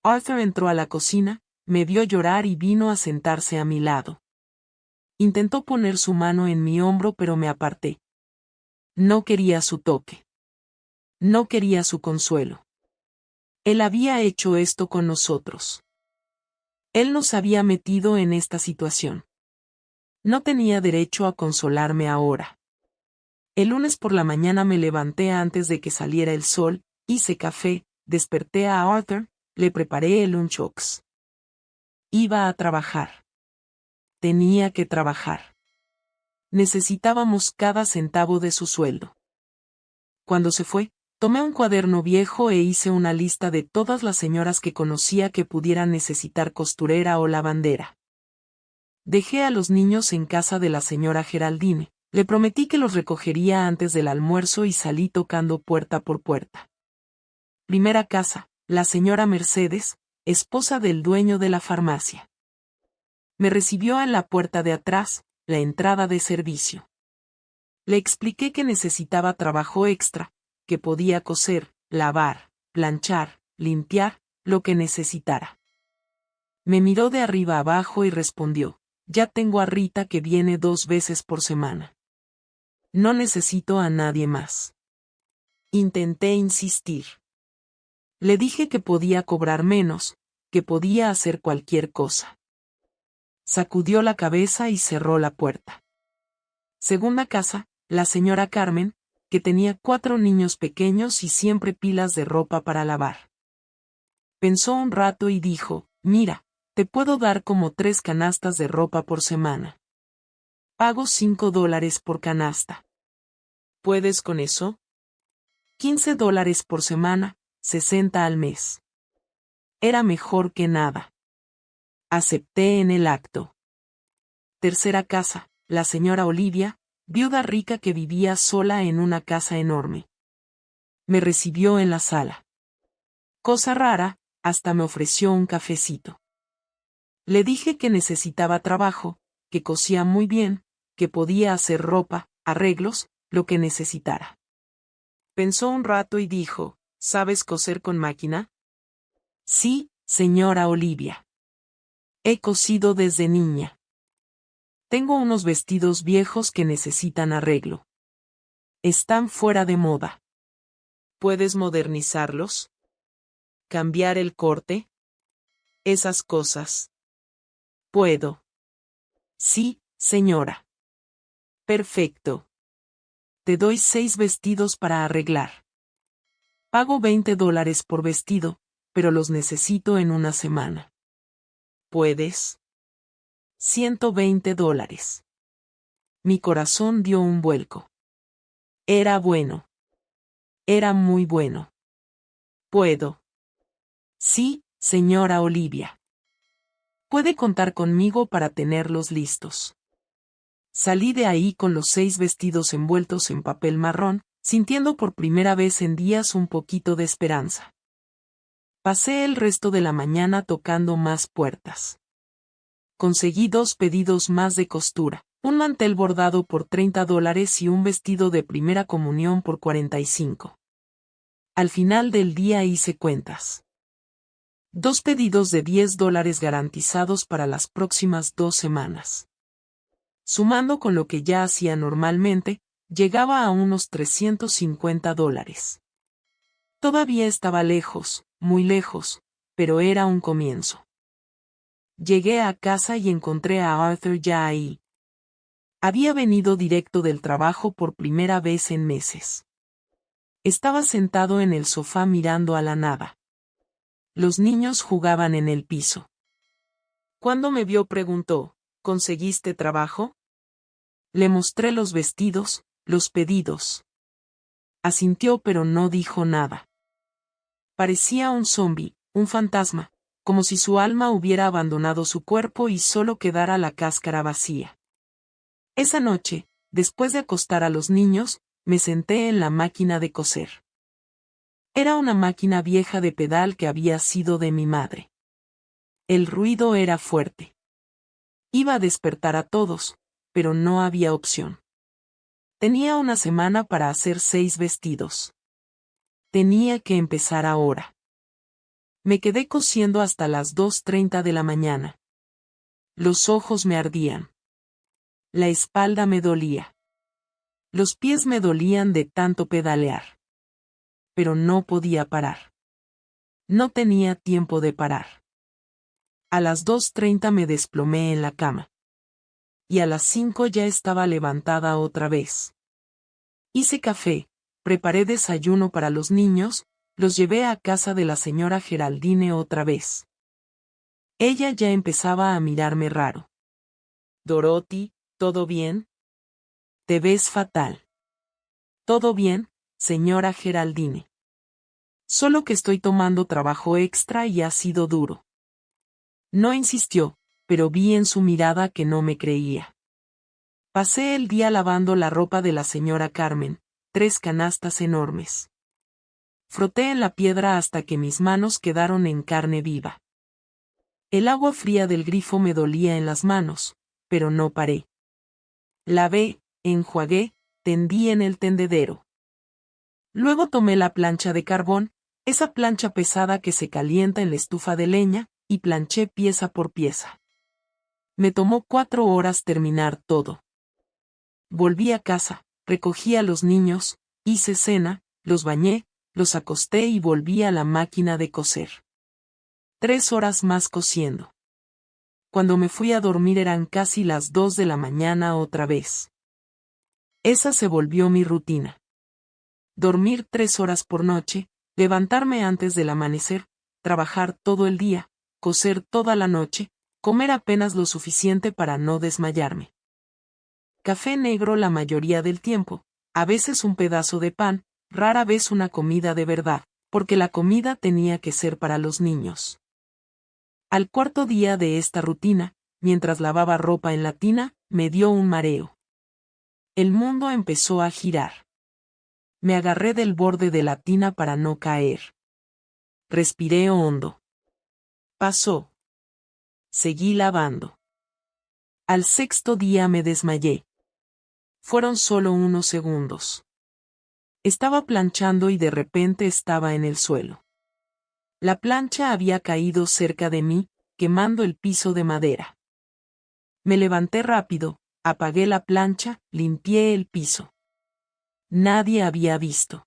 Arthur entró a la cocina, me vio llorar y vino a sentarse a mi lado. Intentó poner su mano en mi hombro pero me aparté. No quería su toque. No quería su consuelo. Él había hecho esto con nosotros. Él nos había metido en esta situación. No tenía derecho a consolarme ahora. El lunes por la mañana me levanté antes de que saliera el sol, hice café, desperté a Arthur, le preparé el lunchbox. Iba a trabajar. Tenía que trabajar. Necesitábamos cada centavo de su sueldo. Cuando se fue, tomé un cuaderno viejo e hice una lista de todas las señoras que conocía que pudieran necesitar costurera o lavandera. Dejé a los niños en casa de la señora Geraldine, le prometí que los recogería antes del almuerzo y salí tocando puerta por puerta. Primera casa, la señora Mercedes, esposa del dueño de la farmacia. Me recibió en la puerta de atrás, la entrada de servicio. Le expliqué que necesitaba trabajo extra, que podía coser, lavar, planchar, limpiar, lo que necesitara. Me miró de arriba abajo y respondió, ya tengo a Rita que viene 2 veces por semana. No necesito a nadie más. Intenté insistir. Le dije que podía cobrar menos, que podía hacer cualquier cosa. Sacudió la cabeza y cerró la puerta. Segunda casa, la señora Carmen, que tenía 4 niños pequeños y siempre pilas de ropa para lavar. Pensó un rato y dijo, mira, te puedo dar como 3 canastas de ropa por semana. Pago $5 por canasta. ¿Puedes con eso? $15 por semana, 60 al mes. Era mejor que nada. Acepté en el acto. Tercera casa, la señora Olivia, viuda rica que vivía sola en una casa enorme. Me recibió en la sala. Cosa rara, hasta me ofreció un cafecito. Le dije que necesitaba trabajo, que cosía muy bien, que podía hacer ropa, arreglos, lo que necesitara. Pensó un rato y dijo, ¿sabes coser con máquina? Sí, señora Olivia. He cosido desde niña. Tengo unos vestidos viejos que necesitan arreglo. Están fuera de moda. ¿Puedes modernizarlos? ¿Cambiar el corte? Esas cosas. Puedo. Sí, señora. Perfecto. Te doy 6 vestidos para arreglar. Pago $20 por vestido, pero los necesito en una semana. ¿Puedes? $120. Mi corazón dio un vuelco. Era bueno. Era muy bueno. Puedo. Sí, señora Olivia. Puede contar conmigo para tenerlos listos. Salí de ahí con los 6 vestidos envueltos en papel marrón, sintiendo por primera vez en días un poquito de esperanza. Pasé el resto de la mañana tocando más puertas. Conseguí 2 pedidos más de costura, un mantel bordado por $30 y un vestido de primera comunión por 45. Al final del día hice cuentas. 2 pedidos de $10 garantizados para las próximas 2 semanas. Sumando con lo que ya hacía normalmente, llegaba a unos $350. Todavía estaba lejos, muy lejos, pero era un comienzo. Llegué a casa y encontré a Arthur ya ahí. Había venido directo del trabajo por primera vez en meses. Estaba sentado en el sofá mirando a la nada. Los niños jugaban en el piso. Cuando me vio preguntó, ¿conseguiste trabajo? Le mostré los vestidos, los pedidos. Asintió pero no dijo nada. Parecía un zombi, un fantasma, como si su alma hubiera abandonado su cuerpo y solo quedara la cáscara vacía. Esa noche, después de acostar a los niños, me senté en la máquina de coser. Era una máquina vieja de pedal que había sido de mi madre. El ruido era fuerte. Iba a despertar a todos, pero no había opción. Tenía una semana para hacer 6 vestidos. Tenía que empezar ahora. Me quedé cosiendo hasta las 2:30 de la mañana. Los ojos me ardían. La espalda me dolía. Los pies me dolían de tanto pedalear. Pero no podía parar. No tenía tiempo de parar. A las 2:30 me desplomé en la cama. Y a las 5 ya estaba levantada otra vez. Hice café, preparé desayuno para los niños, los llevé a casa de la señora Geraldine otra vez. Ella ya empezaba a mirarme raro. Dorothy, ¿todo bien? Te ves fatal. ¿Todo bien, señora Geraldine? Solo que estoy tomando trabajo extra y ha sido duro. No insistió, pero vi en su mirada que no me creía. Pasé el día lavando la ropa de la señora Carmen, 3 canastas enormes. Froté en la piedra hasta que mis manos quedaron en carne viva. El agua fría del grifo me dolía en las manos, pero no paré. Lavé, enjuagué, tendí en el tendedero. Luego tomé la plancha de carbón, esa plancha pesada que se calienta en la estufa de leña, y planché pieza por pieza. Me tomó 4 horas terminar todo. Volví a casa, recogí a los niños, hice cena, los bañé, los acosté y volví a la máquina de coser. 3 horas más cosiendo. Cuando me fui a dormir eran casi las 2 de la mañana otra vez. Esa se volvió mi rutina. Dormir 3 horas por noche, levantarme antes del amanecer, trabajar todo el día, coser toda la noche, comer apenas lo suficiente para no desmayarme. Café negro la mayoría del tiempo, a veces un pedazo de pan, rara vez una comida de verdad, porque la comida tenía que ser para los niños. Al cuarto día de esta rutina, mientras lavaba ropa en la tina, me dio un mareo. El mundo empezó a girar. Me agarré del borde de la tina para no caer. Respiré hondo. Pasó. Seguí lavando. Al sexto día me desmayé. Fueron solo unos segundos. Estaba planchando y de repente estaba en el suelo. La plancha había caído cerca de mí, quemando el piso de madera. Me levanté rápido, apagué la plancha, limpié el piso. Nadie había visto.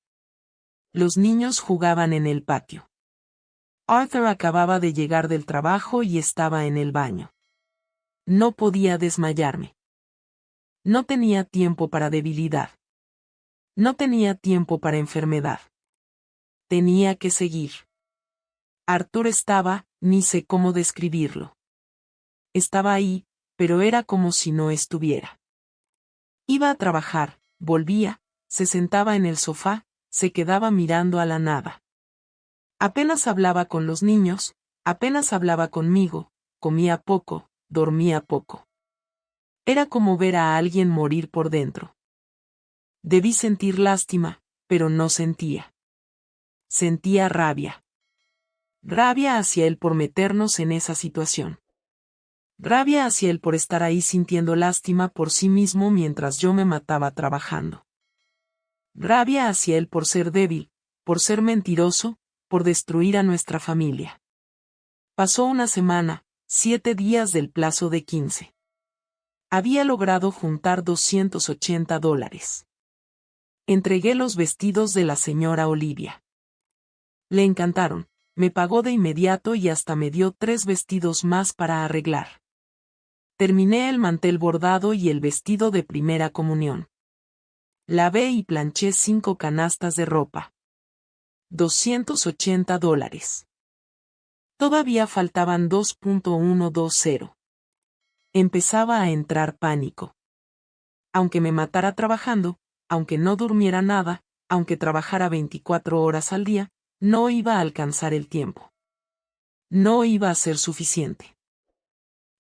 Los niños jugaban en el patio. Arthur acababa de llegar del trabajo y estaba en el baño. No podía desmayarme. No tenía tiempo para debilidad. No tenía tiempo para enfermedad. Tenía que seguir. Arthur estaba, ni sé cómo describirlo. Estaba ahí, pero era como si no estuviera. Iba a trabajar, volvía, se sentaba en el sofá, se quedaba mirando a la nada. Apenas hablaba con los niños, apenas hablaba conmigo, comía poco, dormía poco. Era como ver a alguien morir por dentro. Debí sentir lástima, pero no sentía. Sentía rabia. Rabia hacia él por meternos en esa situación. Rabia hacia él por estar ahí sintiendo lástima por sí mismo mientras yo me mataba trabajando. Rabia hacia él por ser débil, por ser mentiroso, por destruir a nuestra familia. Pasó una semana, 7 días del plazo de 15. Había logrado juntar $280. Entregué los vestidos de la señora Olivia. Le encantaron, me pagó de inmediato y hasta me dio 3 vestidos más para arreglar. Terminé el mantel bordado y el vestido de primera comunión. Lavé y planché 5 canastas de ropa. $280. Todavía faltaban 2.120. Empezaba a entrar pánico. Aunque me matara trabajando, aunque no durmiera nada, aunque trabajara 24 horas al día, no iba a alcanzar el tiempo. No iba a ser suficiente.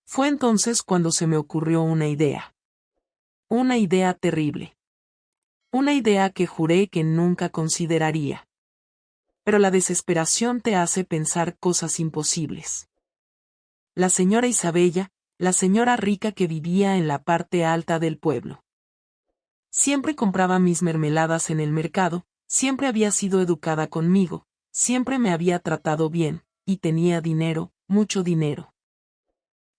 Fue entonces cuando se me ocurrió una idea. Una idea terrible. Una idea que juré que nunca consideraría. Pero la desesperación te hace pensar cosas imposibles. La señora Isabella, la señora rica que vivía en la parte alta del pueblo. Siempre compraba mis mermeladas en el mercado, siempre había sido educada conmigo, siempre me había tratado bien, y tenía dinero, mucho dinero.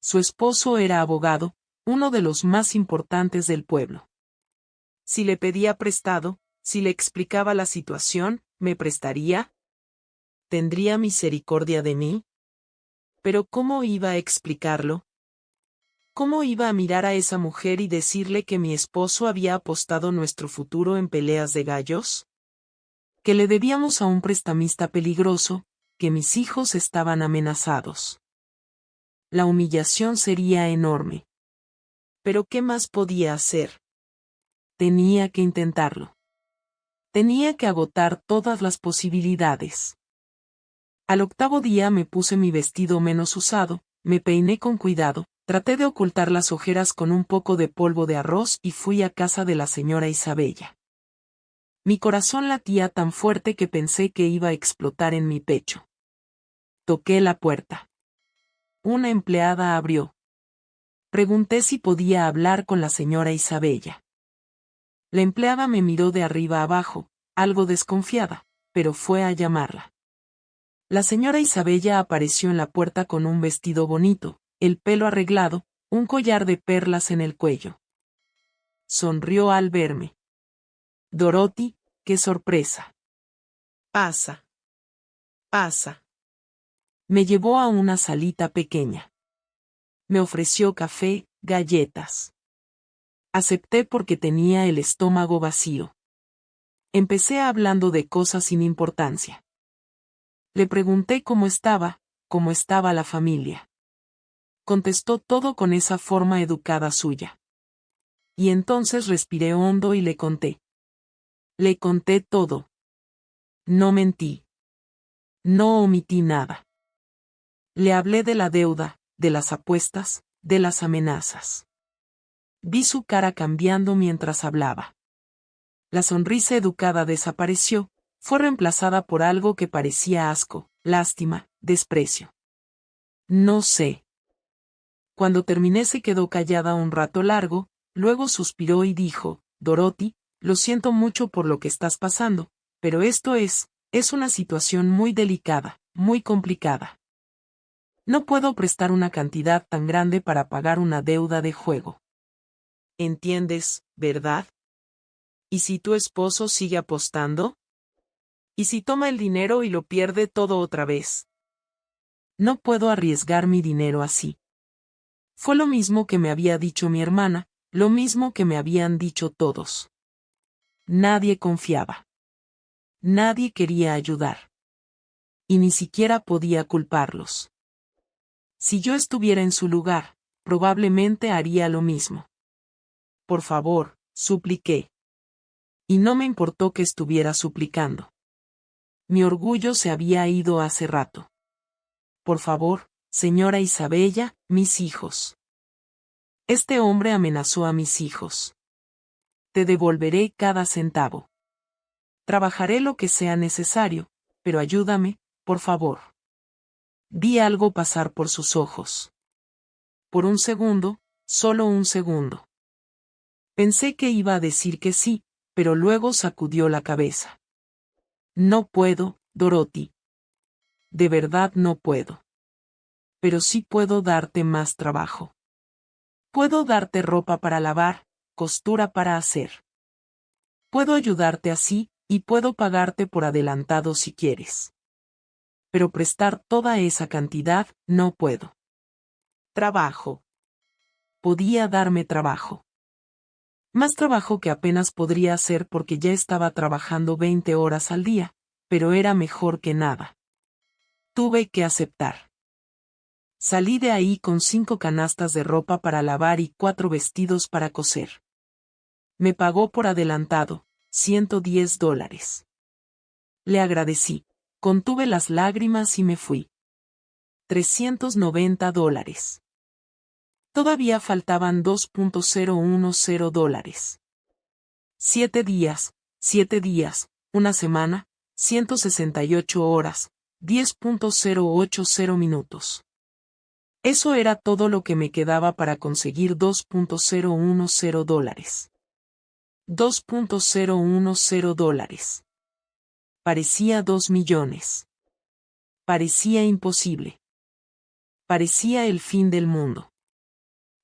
Su esposo era abogado, uno de los más importantes del pueblo. Si le pedía prestado, si le explicaba la situación, ¿me prestaría? ¿Tendría misericordia de mí? Pero ¿cómo iba a explicarlo? ¿Cómo iba a mirar a esa mujer y decirle que mi esposo había apostado nuestro futuro en peleas de gallos? Que le debíamos a un prestamista peligroso, que mis hijos estaban amenazados. La humillación sería enorme. Pero ¿qué más podía hacer? Tenía que intentarlo. Tenía que agotar todas las posibilidades. Al octavo día me puse mi vestido menos usado, me peiné con cuidado, traté de ocultar las ojeras con un poco de polvo de arroz y fui a casa de la señora Isabella. Mi corazón latía tan fuerte que pensé que iba a explotar en mi pecho. Toqué la puerta. Una empleada abrió. Pregunté si podía hablar con la señora Isabella. La empleada me miró de arriba abajo, algo desconfiada, pero fue a llamarla. La señora Isabella apareció en la puerta con un vestido bonito, el pelo arreglado, un collar de perlas en el cuello. Sonrió al verme. Dorothy, qué sorpresa. Pasa. Pasa. Me llevó a una salita pequeña. Me ofreció café, galletas. Acepté porque tenía el estómago vacío. Empecé hablando de cosas sin importancia. Le pregunté cómo estaba la familia. Contestó todo con esa forma educada suya. Y entonces respiré hondo y le conté. Le conté todo. No mentí. No omití nada. Le hablé de la deuda, de las apuestas, de las amenazas. Vi su cara cambiando mientras hablaba. La sonrisa educada desapareció, fue reemplazada por algo que parecía asco, lástima, desprecio. No sé. Cuando terminé se quedó callada un rato largo, luego suspiró y dijo, Dorothy, lo siento mucho por lo que estás pasando, pero esto es una situación muy delicada, muy complicada. No puedo prestar una cantidad tan grande para pagar una deuda de juego. ¿Entiendes, verdad? ¿Y si tu esposo sigue apostando? ¿Y si toma el dinero y lo pierde todo otra vez? No puedo arriesgar mi dinero así. Fue lo mismo que me había dicho mi hermana, lo mismo que me habían dicho todos. Nadie confiaba. Nadie quería ayudar. Y ni siquiera podía culparlos. Si yo estuviera en su lugar, probablemente haría lo mismo. Por favor, supliqué. Y no me importó que estuviera suplicando. Mi orgullo se había ido hace rato. Por favor, señora Isabella, mis hijos. Este hombre amenazó a mis hijos. Te devolveré cada centavo. Trabajaré lo que sea necesario, pero ayúdame, por favor. Vi algo pasar por sus ojos. Por un segundo, solo un segundo. Pensé que iba a decir que sí, pero luego sacudió la cabeza. No puedo, Dorothy. De verdad no puedo. Pero sí puedo darte más trabajo. Puedo darte ropa para lavar, costura para hacer. Puedo ayudarte así, y puedo pagarte por adelantado si quieres. Pero prestar toda esa cantidad, no puedo. Trabajo. Podía darme trabajo. Más trabajo que apenas podría hacer porque ya estaba trabajando 20 horas al día, pero era mejor que nada. Tuve que aceptar. Salí de ahí con 5 canastas de ropa para lavar y 4 vestidos para coser. Me pagó por adelantado, $110. Le agradecí, contuve las lágrimas y me fui. $390. Todavía faltaban $2.010. 7 días, una semana, 168 horas, 10.080 minutos. Eso era todo lo que me quedaba para conseguir $2.010. $2.010. Parecía 2 millones. Parecía imposible. Parecía el fin del mundo.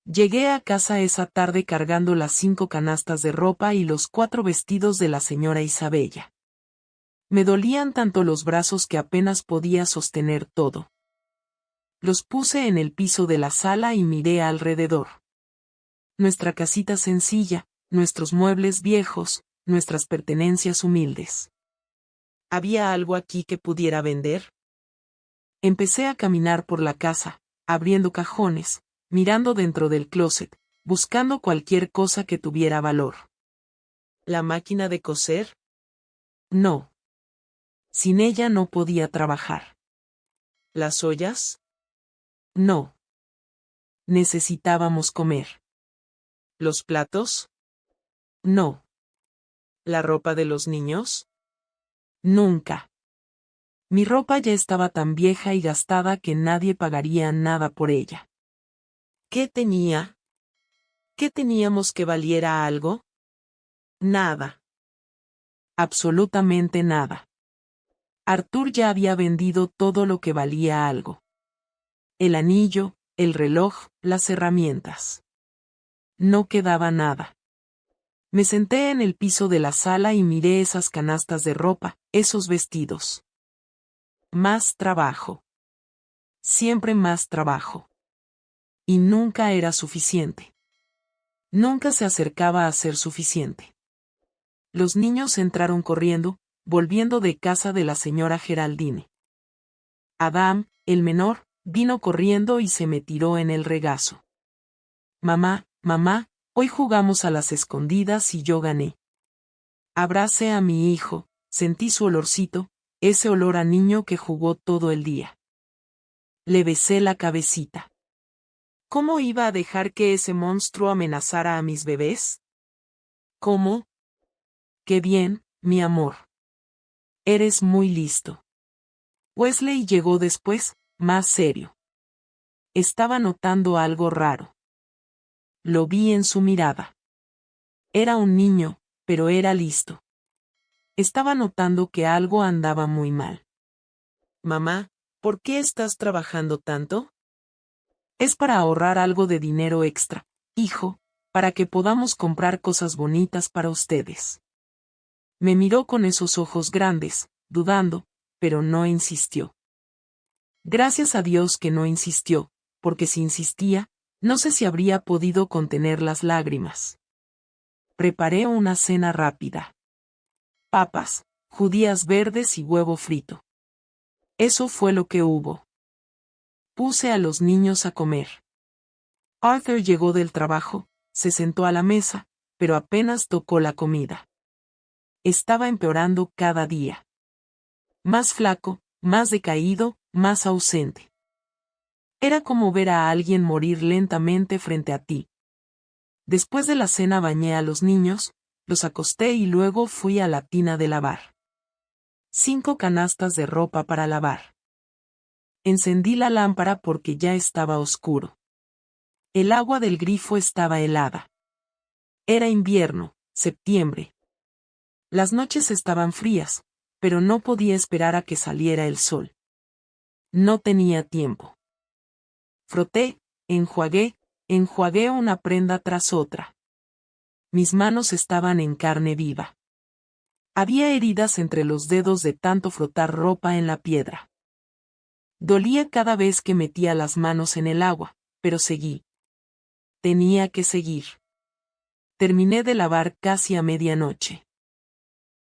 Llegué a casa esa tarde cargando las 5 canastas de ropa y los 4 vestidos de la señora Isabella. Me dolían tanto los brazos que apenas podía sostener todo. Los puse en el piso de la sala y miré alrededor. Nuestra casita sencilla, nuestros muebles viejos, nuestras pertenencias humildes. ¿Había algo aquí que pudiera vender? Empecé a caminar por la casa, abriendo cajones, mirando dentro del closet, buscando cualquier cosa que tuviera valor. ¿La máquina de coser? No. Sin ella no podía trabajar. ¿Las ollas? No. Necesitábamos comer. ¿Los platos? No. ¿La ropa de los niños? Nunca. Mi ropa ya estaba tan vieja y gastada que nadie pagaría nada por ella. ¿Qué tenía? ¿Qué teníamos que valiera algo? Nada. Absolutamente nada. Arthur ya había vendido todo lo que valía algo. El anillo, el reloj, las herramientas. No quedaba nada. Me senté en el piso de la sala y miré esas canastas de ropa, esos vestidos. Más trabajo. Siempre más trabajo. Y nunca era suficiente. Nunca se acercaba a ser suficiente. Los niños entraron corriendo, volviendo de casa de la señora Geraldine. Adam, el menor, vino corriendo y se me tiró en el regazo. Mamá, mamá, hoy jugamos a las escondidas y yo gané. Abracé a mi hijo, sentí su olorcito, ese olor a niño que jugó todo el día. Le besé la cabecita. ¿Cómo iba a dejar que ese monstruo amenazara a mis bebés? ¿Cómo? Qué bien, mi amor. Eres muy listo. Wesley llegó después, más serio. Estaba notando algo raro. Lo vi en su mirada. Era un niño, pero era listo. Estaba notando que algo andaba muy mal. Mamá, ¿por qué estás trabajando tanto? Es para ahorrar algo de dinero extra, hijo, para que podamos comprar cosas bonitas para ustedes. Me miró con esos ojos grandes, dudando, pero no insistió. Gracias a Dios que no insistió, porque si insistía, no sé si habría podido contener las lágrimas. Preparé una cena rápida. Papas, judías verdes y huevo frito. Eso fue lo que hubo. Puse a los niños a comer. Arthur llegó del trabajo, se sentó a la mesa, pero apenas tocó la comida. Estaba empeorando cada día. Más flaco, más decaído, más ausente. Era como ver a alguien morir lentamente frente a ti. Después de la cena bañé a los niños, los acosté y luego fui a la tina de lavar. 5 canastas de ropa para lavar. Encendí la lámpara porque ya estaba oscuro. El agua del grifo estaba helada. Era invierno, septiembre. Las noches estaban frías, pero no podía esperar a que saliera el sol. No tenía tiempo. Froté, enjuagué una prenda tras otra. Mis manos estaban en carne viva. Había heridas entre los dedos de tanto frotar ropa en la piedra. Dolía cada vez que metía las manos en el agua, pero seguí. Tenía que seguir. Terminé de lavar casi a medianoche.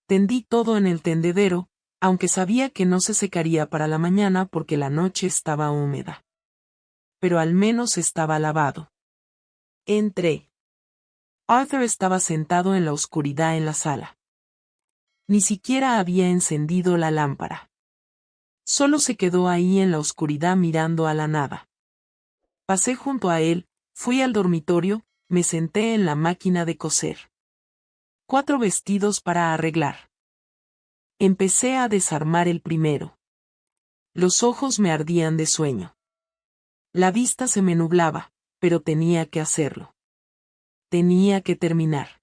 Tendí todo en el tendedero, aunque sabía que no se secaría para la mañana porque la noche estaba húmeda. Pero al menos estaba lavado. Entré. Arthur estaba sentado en la oscuridad en la sala. Ni siquiera había encendido la lámpara. Solo se quedó ahí en la oscuridad mirando a la nada. Pasé junto a él, fui al dormitorio, me senté en la máquina de coser. 4 vestidos para arreglar. Empecé a desarmar el primero. Los ojos me ardían de sueño. La vista se me nublaba, pero tenía que hacerlo. Tenía que terminar.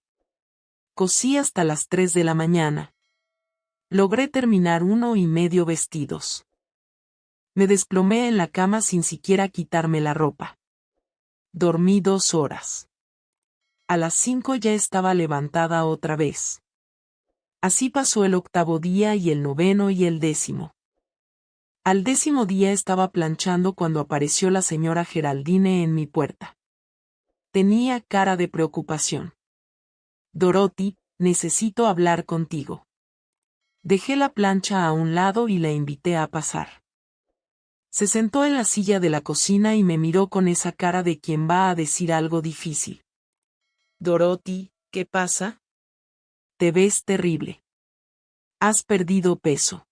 Cosí hasta las 3 de la mañana. Logré terminar 1,5 vestidos. Me desplomé en la cama sin siquiera quitarme la ropa. Dormí 2 horas. A las 5 ya estaba levantada otra vez. Así pasó el 8º día y el 9º y el 10º. Al 10º día estaba planchando cuando apareció la señora Geraldine en mi puerta. Tenía cara de preocupación. Dorothy, necesito hablar contigo. Dejé la plancha a un lado y la invité a pasar. Se sentó en la silla de la cocina y me miró con esa cara de quien va a decir algo difícil. Dorothy, ¿qué pasa? Te ves terrible. Has perdido peso.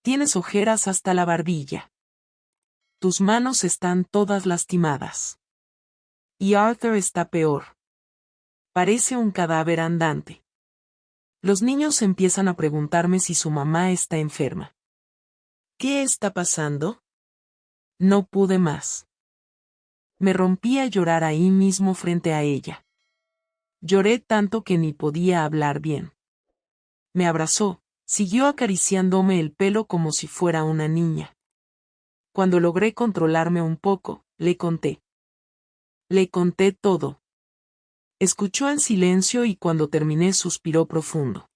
Tienes ojeras hasta la barbilla. Tus manos están todas lastimadas. Y Arthur está peor. Parece un cadáver andante. Los niños empiezan a preguntarme si su mamá está enferma. ¿Qué está pasando? No pude más. Me rompí a llorar ahí mismo frente a ella. Lloré tanto que ni podía hablar bien. Me abrazó, siguió acariciándome el pelo como si fuera una niña. Cuando logré controlarme un poco, le conté. Le conté todo. Escuchó en silencio y cuando terminé suspiró profundo.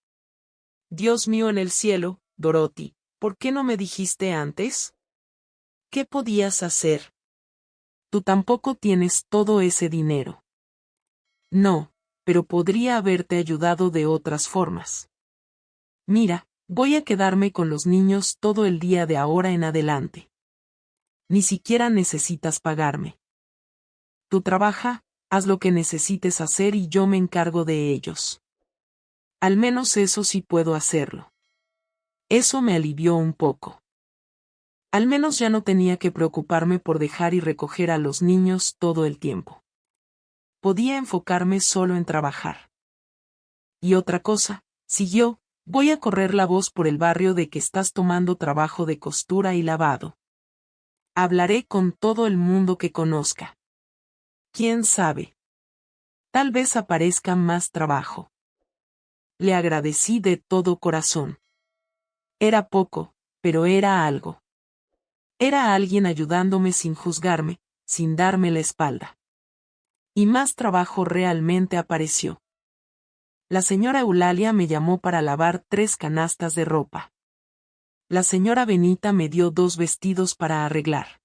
Dios mío en el cielo, Dorothy, ¿por qué no me dijiste antes? ¿Qué podías hacer? Tú tampoco tienes todo ese dinero. No, pero podría haberte ayudado de otras formas. Mira, voy a quedarme con los niños todo el día de ahora en adelante. Ni siquiera necesitas pagarme. Tú trabaja, haz lo que necesites hacer y yo me encargo de ellos. Al menos eso sí puedo hacerlo. Eso me alivió un poco. Al menos ya no tenía que preocuparme por dejar y recoger a los niños todo el tiempo. Podía enfocarme solo en trabajar. Y otra cosa, siguió, voy a correr la voz por el barrio de que estás tomando trabajo de costura y lavado. Hablaré con todo el mundo que conozca. ¿Quién sabe? Tal vez aparezca más trabajo. Le agradecí de todo corazón. Era poco, pero era algo. Era alguien ayudándome sin juzgarme, sin darme la espalda. Y más trabajo realmente apareció. La señora Eulalia me llamó para lavar 3 canastas de ropa. La señora Benita me dio 2 vestidos para arreglar.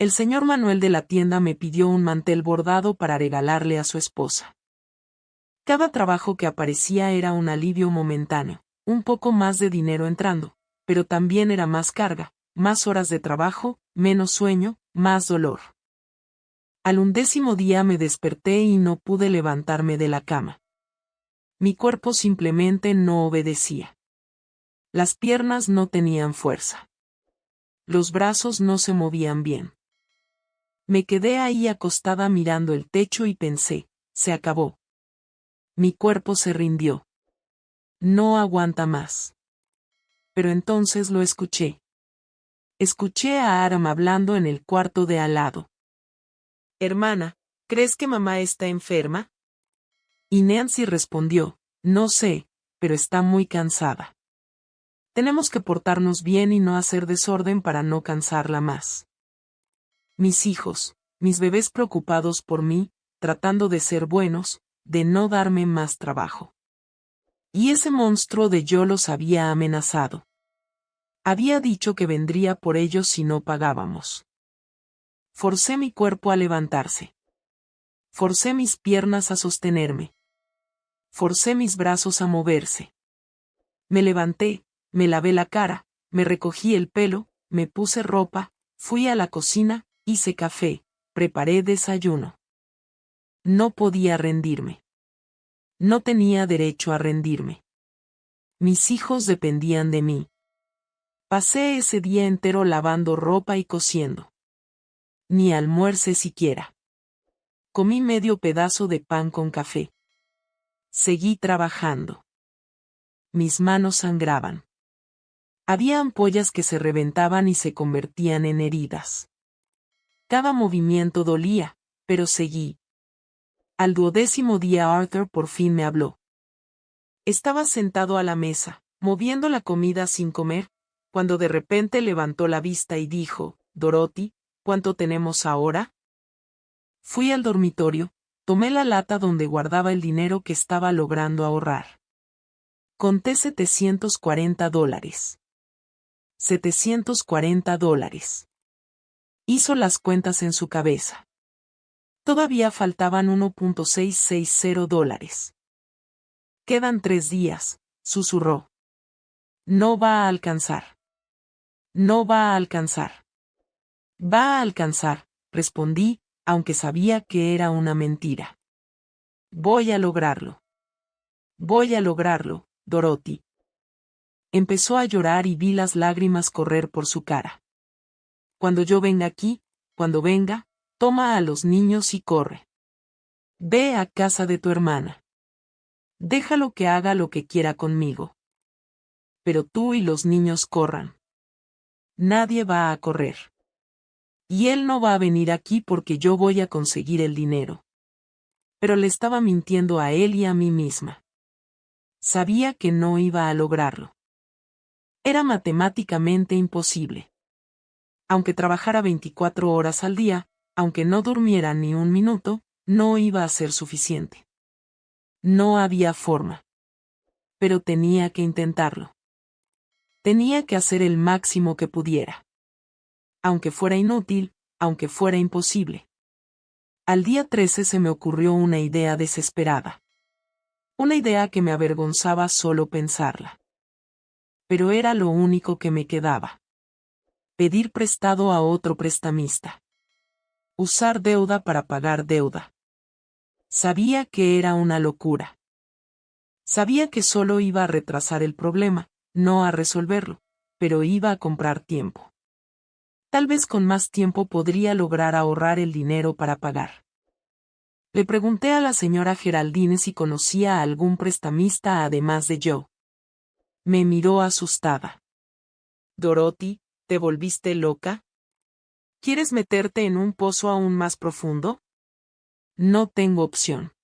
El señor Manuel de la tienda me pidió un mantel bordado para regalarle a su esposa. Cada trabajo que aparecía era un alivio momentáneo, un poco más de dinero entrando, pero también era más carga, más horas de trabajo, menos sueño, más dolor. Al 11º día me desperté y no pude levantarme de la cama. Mi cuerpo simplemente no obedecía. Las piernas no tenían fuerza. Los brazos no se movían bien. Me quedé ahí acostada mirando el techo y pensé, se acabó. Mi cuerpo se rindió. No aguanta más. Pero entonces lo escuché. Escuché a Aram hablando en el cuarto de al lado. Hermana, ¿crees que mamá está enferma? Y Nancy respondió, no sé, pero está muy cansada. Tenemos que portarnos bien y no hacer desorden para no cansarla más. Mis hijos, mis bebés preocupados por mí, tratando de ser buenos, de no darme más trabajo. Y ese monstruo de yo los había amenazado. Había dicho que vendría por ellos si no pagábamos. Forcé mi cuerpo a levantarse. Forcé mis piernas a sostenerme. Forcé mis brazos a moverse. Me levanté, me lavé la cara, me recogí el pelo, me puse ropa, fui a la cocina, hice café, preparé desayuno. No podía rendirme. No tenía derecho a rendirme. Mis hijos dependían de mí. Pasé ese día entero lavando ropa y cosiendo. Ni almuercé siquiera. Comí medio pedazo de pan con café. Seguí trabajando. Mis manos sangraban. Había ampollas que se reventaban y se convertían en heridas. Cada movimiento dolía, pero seguí. Al 12º día Arthur por fin me habló. Estaba sentado a la mesa, moviendo la comida sin comer, cuando de repente levantó la vista y dijo, Dorothy, ¿cuánto tenemos ahora? Fui al dormitorio, tomé la lata donde guardaba el dinero que estaba logrando ahorrar. Conté $740. $740. Hizo las cuentas en su cabeza. Todavía faltaban $1.660. Quedan 3 días, susurró. No va a alcanzar. No va a alcanzar. Va a alcanzar, respondí, aunque sabía que era una mentira. Voy a lograrlo. Voy a lograrlo, Dorothy. Empezó a llorar y vi las lágrimas correr por su cara. Cuando yo venga aquí, cuando venga, toma a los niños y corre. Ve a casa de tu hermana. Déjalo que haga lo que quiera conmigo. Pero tú y los niños corran. Nadie va a correr. Y él no va a venir aquí porque yo voy a conseguir el dinero. Pero le estaba mintiendo a él y a mí misma. Sabía que no iba a lograrlo. Era matemáticamente imposible. Aunque trabajara 24 horas al día, aunque no durmiera ni un minuto, no iba a ser suficiente. No había forma. Pero tenía que intentarlo. Tenía que hacer el máximo que pudiera. Aunque fuera inútil, aunque fuera imposible. Al día 13 se me ocurrió una idea desesperada. Una idea que me avergonzaba solo pensarla. Pero era lo único que me quedaba. Pedir prestado a otro prestamista. Usar deuda para pagar deuda. Sabía que era una locura. Sabía que solo iba a retrasar el problema, no a resolverlo, pero iba a comprar tiempo. Tal vez con más tiempo podría lograr ahorrar el dinero para pagar. Le pregunté a la señora Geraldine si conocía a algún prestamista además de yo. Me miró asustada. Dorothy, ¿te volviste loca? ¿Quieres meterte en un pozo aún más profundo? No tengo opción.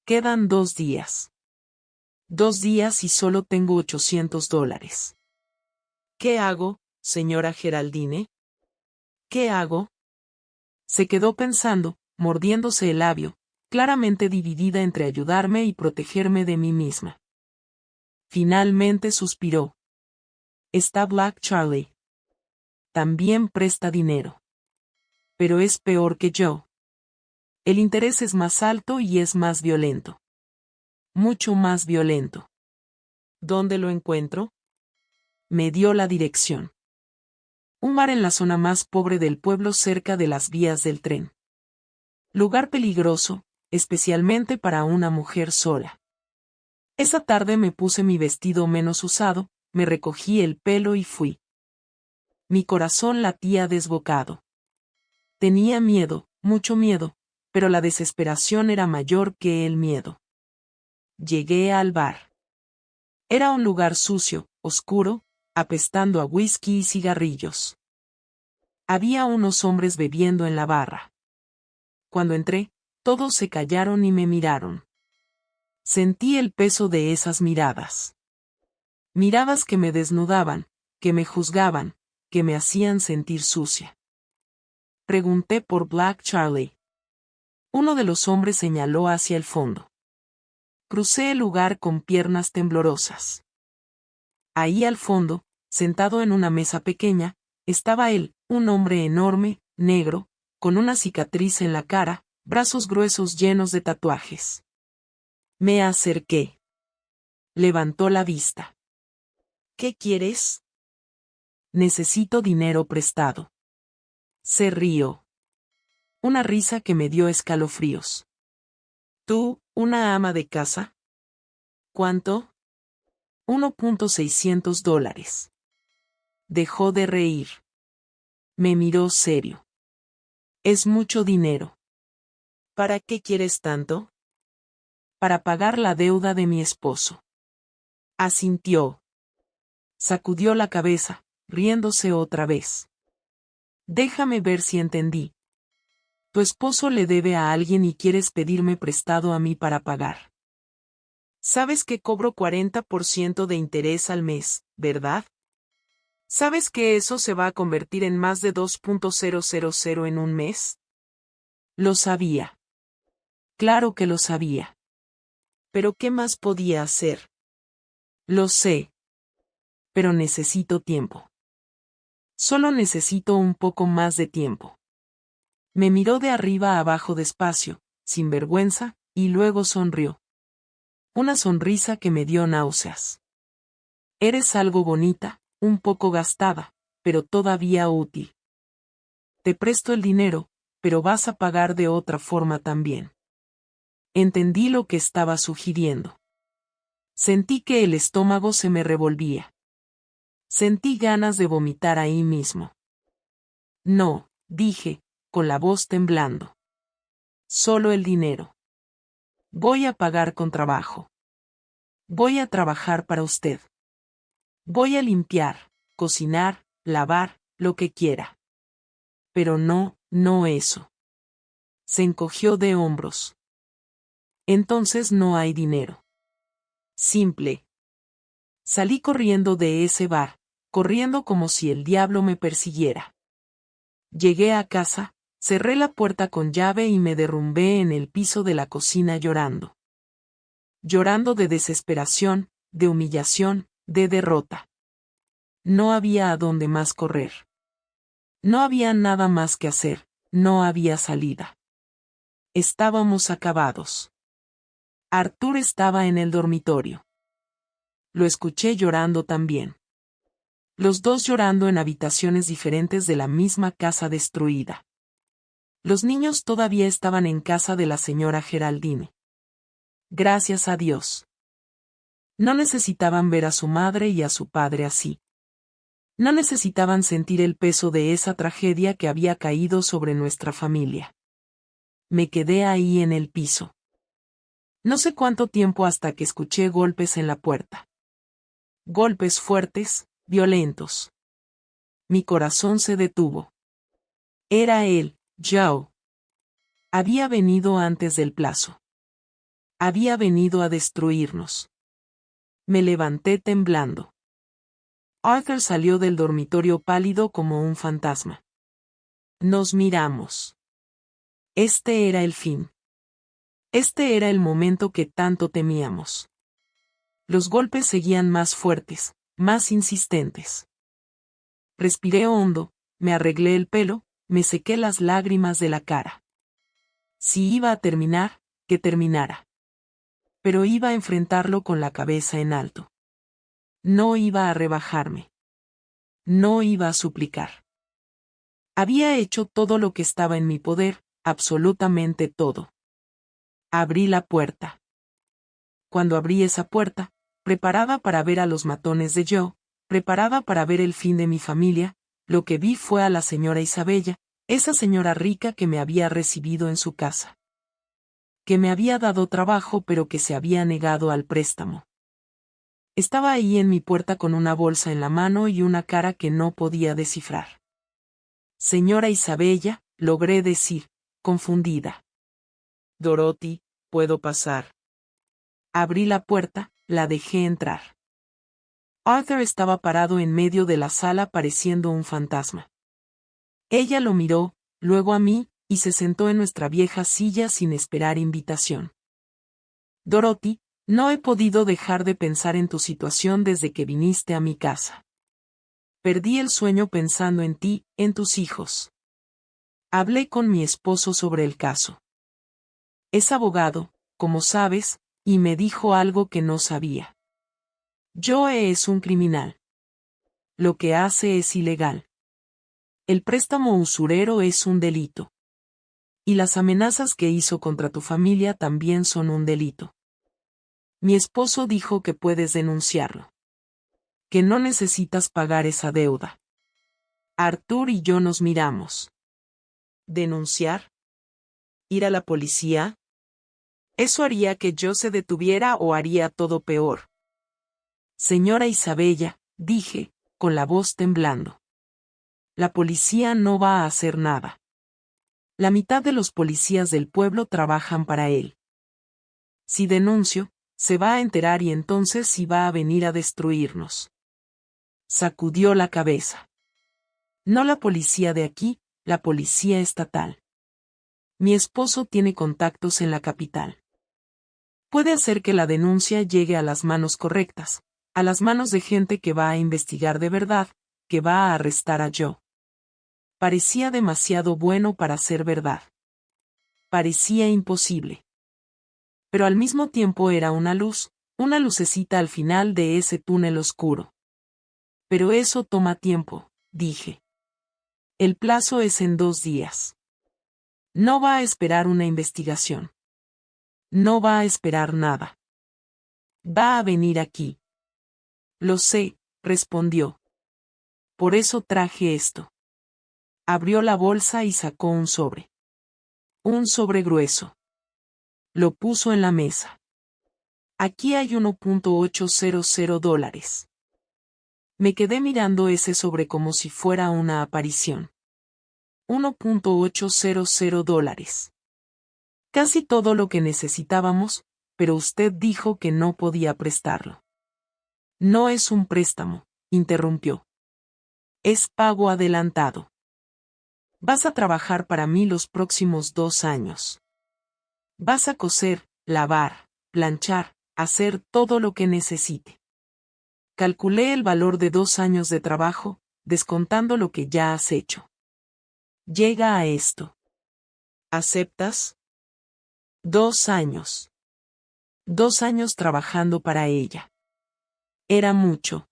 Quedan 2 días. 2 días y solo tengo $800. ¿Qué hago, señora Geraldine? ¿Qué hago? Se quedó pensando, mordiéndose el labio, claramente dividida entre ayudarme y protegerme de mí misma. Finalmente suspiró. Está Black Charlie. También presta dinero. Pero es peor que yo. El interés es más alto y es más violento. Mucho más violento. ¿Dónde lo encuentro? Me dio la dirección. Un bar en la zona más pobre del pueblo cerca de las vías del tren. Lugar peligroso, especialmente para una mujer sola. Esa tarde me puse mi vestido menos usado, me recogí el pelo y fui. Mi corazón latía desbocado. Tenía miedo, mucho miedo, pero la desesperación era mayor que el miedo. Llegué al bar. Era un lugar sucio, oscuro, apestando a whisky y cigarrillos. Había unos hombres bebiendo en la barra. Cuando entré, todos se callaron y me miraron. Sentí el peso de esas miradas. Miradas que me desnudaban, que me juzgaban, que me hacían sentir sucia. Pregunté por Black Charlie. Uno de los hombres señaló hacia el fondo. Crucé el lugar con piernas temblorosas. Ahí al fondo, sentado en una mesa pequeña, estaba él, un hombre enorme, negro, con una cicatriz en la cara, brazos gruesos llenos de tatuajes. Me acerqué. Levantó la vista. ¿Qué quieres? Necesito dinero prestado. Se rió. Una risa que me dio escalofríos. ¿Tú, una ama de casa? ¿Cuánto? $1,600. Dejó de reír. Me miró serio. Es mucho dinero. ¿Para qué quieres tanto? Para pagar la deuda de mi esposo. Asintió. Sacudió la cabeza, riéndose otra vez. Déjame ver si entendí. Tu esposo le debe a alguien y quieres pedirme prestado a mí para pagar. Sabes que cobro 40% de interés al mes, ¿verdad? ¿Sabes que eso se va a convertir en más de 2,000 en un mes? Lo sabía. Claro que lo sabía. Pero ¿qué más podía hacer? Lo sé. Pero necesito tiempo. Solo necesito un poco más de tiempo. Me miró de arriba a abajo despacio, sin vergüenza, y luego sonrió. Una sonrisa que me dio náuseas. Eres algo bonita, un poco gastada, pero todavía útil. Te presto el dinero, pero vas a pagar de otra forma también. Entendí lo que estaba sugiriendo. Sentí que el estómago se me revolvía. Sentí ganas de vomitar ahí mismo. No, dije, con la voz temblando. Solo el dinero. Voy a pagar con trabajo. Voy a trabajar para usted. Voy a limpiar, cocinar, lavar, lo que quiera. Pero no eso. Se encogió de hombros. Entonces no hay dinero. Simple. Salí corriendo de ese bar, corriendo como si el diablo me persiguiera. Llegué a casa, cerré la puerta con llave y me derrumbé en el piso de la cocina llorando. Llorando de desesperación, de humillación, de derrota. No había a dónde más correr. No había nada más que hacer, no había salida. Estábamos acabados. Arthur estaba en el dormitorio. Lo escuché llorando también. Los dos llorando en habitaciones diferentes de la misma casa destruida. Los niños todavía estaban en casa de la señora Geraldine. Gracias a Dios. No necesitaban ver a su madre y a su padre así. No necesitaban sentir el peso de esa tragedia que había caído sobre nuestra familia. Me quedé ahí en el piso. No sé cuánto tiempo hasta que escuché golpes en la puerta. Golpes fuertes, violentos. Mi corazón se detuvo. Era él, Joe. Había venido antes del plazo. Había venido a destruirnos. Me levanté temblando. Arthur salió del dormitorio pálido como un fantasma. Nos miramos. Este era el fin. Este era el momento que tanto temíamos. Los golpes seguían más fuertes, más insistentes. Respiré hondo, me arreglé el pelo, me sequé las lágrimas de la cara. Si iba a terminar, que terminara. Pero iba a enfrentarlo con la cabeza en alto. No iba a rebajarme. No iba a suplicar. Había hecho todo lo que estaba en mi poder, absolutamente todo. Abrí la puerta. Cuando abrí esa puerta, preparada para ver a los matones de Joe, preparada para ver el fin de mi familia, lo que vi fue a la señora Isabella, esa señora rica que me había recibido en su casa. Que me había dado trabajo pero que se había negado al préstamo. Estaba ahí en mi puerta con una bolsa en la mano y una cara que no podía descifrar. Señora Isabella, logré decir, confundida. Dorothy, ¿puedo pasar? Abrí la puerta, la dejé entrar. Arthur estaba parado en medio de la sala pareciendo un fantasma. Ella lo miró, luego a mí, y se sentó en nuestra vieja silla sin esperar invitación. Dorothy, no he podido dejar de pensar en tu situación desde que viniste a mi casa. Perdí el sueño pensando en ti, en tus hijos. Hablé con mi esposo sobre el caso. Es abogado, como sabes, y me dijo algo que no sabía. Joe es un criminal. Lo que hace es ilegal. El préstamo usurero es un delito. Y las amenazas que hizo contra tu familia también son un delito. Mi esposo dijo que puedes denunciarlo. Que no necesitas pagar esa deuda. Arthur y yo nos miramos. ¿Denunciar? ¿Ir a la policía? ¿Eso haría que yo se detuviera o haría todo peor? Señora Isabella, dije, con la voz temblando. La policía no va a hacer nada. La mitad de los policías del pueblo trabajan para él. Si denuncio, se va a enterar y entonces sí va a venir a destruirnos. Sacudió la cabeza. No la policía de aquí, la policía estatal. Mi esposo tiene contactos en la capital. Puede hacer que la denuncia llegue a las manos correctas, a las manos de gente que va a investigar de verdad, que va a arrestar a Joe. Parecía demasiado bueno para ser verdad. Parecía imposible. Pero al mismo tiempo era una luz, una lucecita al final de ese túnel oscuro. Pero eso toma tiempo, dije. El plazo es en 2 días. No va a esperar una investigación. No va a esperar nada. Va a venir aquí. Lo sé, respondió. Por eso traje esto. Abrió la bolsa y sacó un sobre. Un sobre grueso. Lo puso en la mesa. Aquí hay $1.800. Me quedé mirando ese sobre como si fuera una aparición. $1.800. Casi todo lo que necesitábamos, pero usted dijo que no podía prestarlo. No es un préstamo, interrumpió. Es pago adelantado. Vas a trabajar para mí los próximos 2 años. Vas a coser, lavar, planchar, hacer todo lo que necesite. Calculé el valor de 2 años de trabajo, descontando lo que ya has hecho. Llega a esto. ¿Aceptas? 2 años. 2 años trabajando para ella. Era mucho.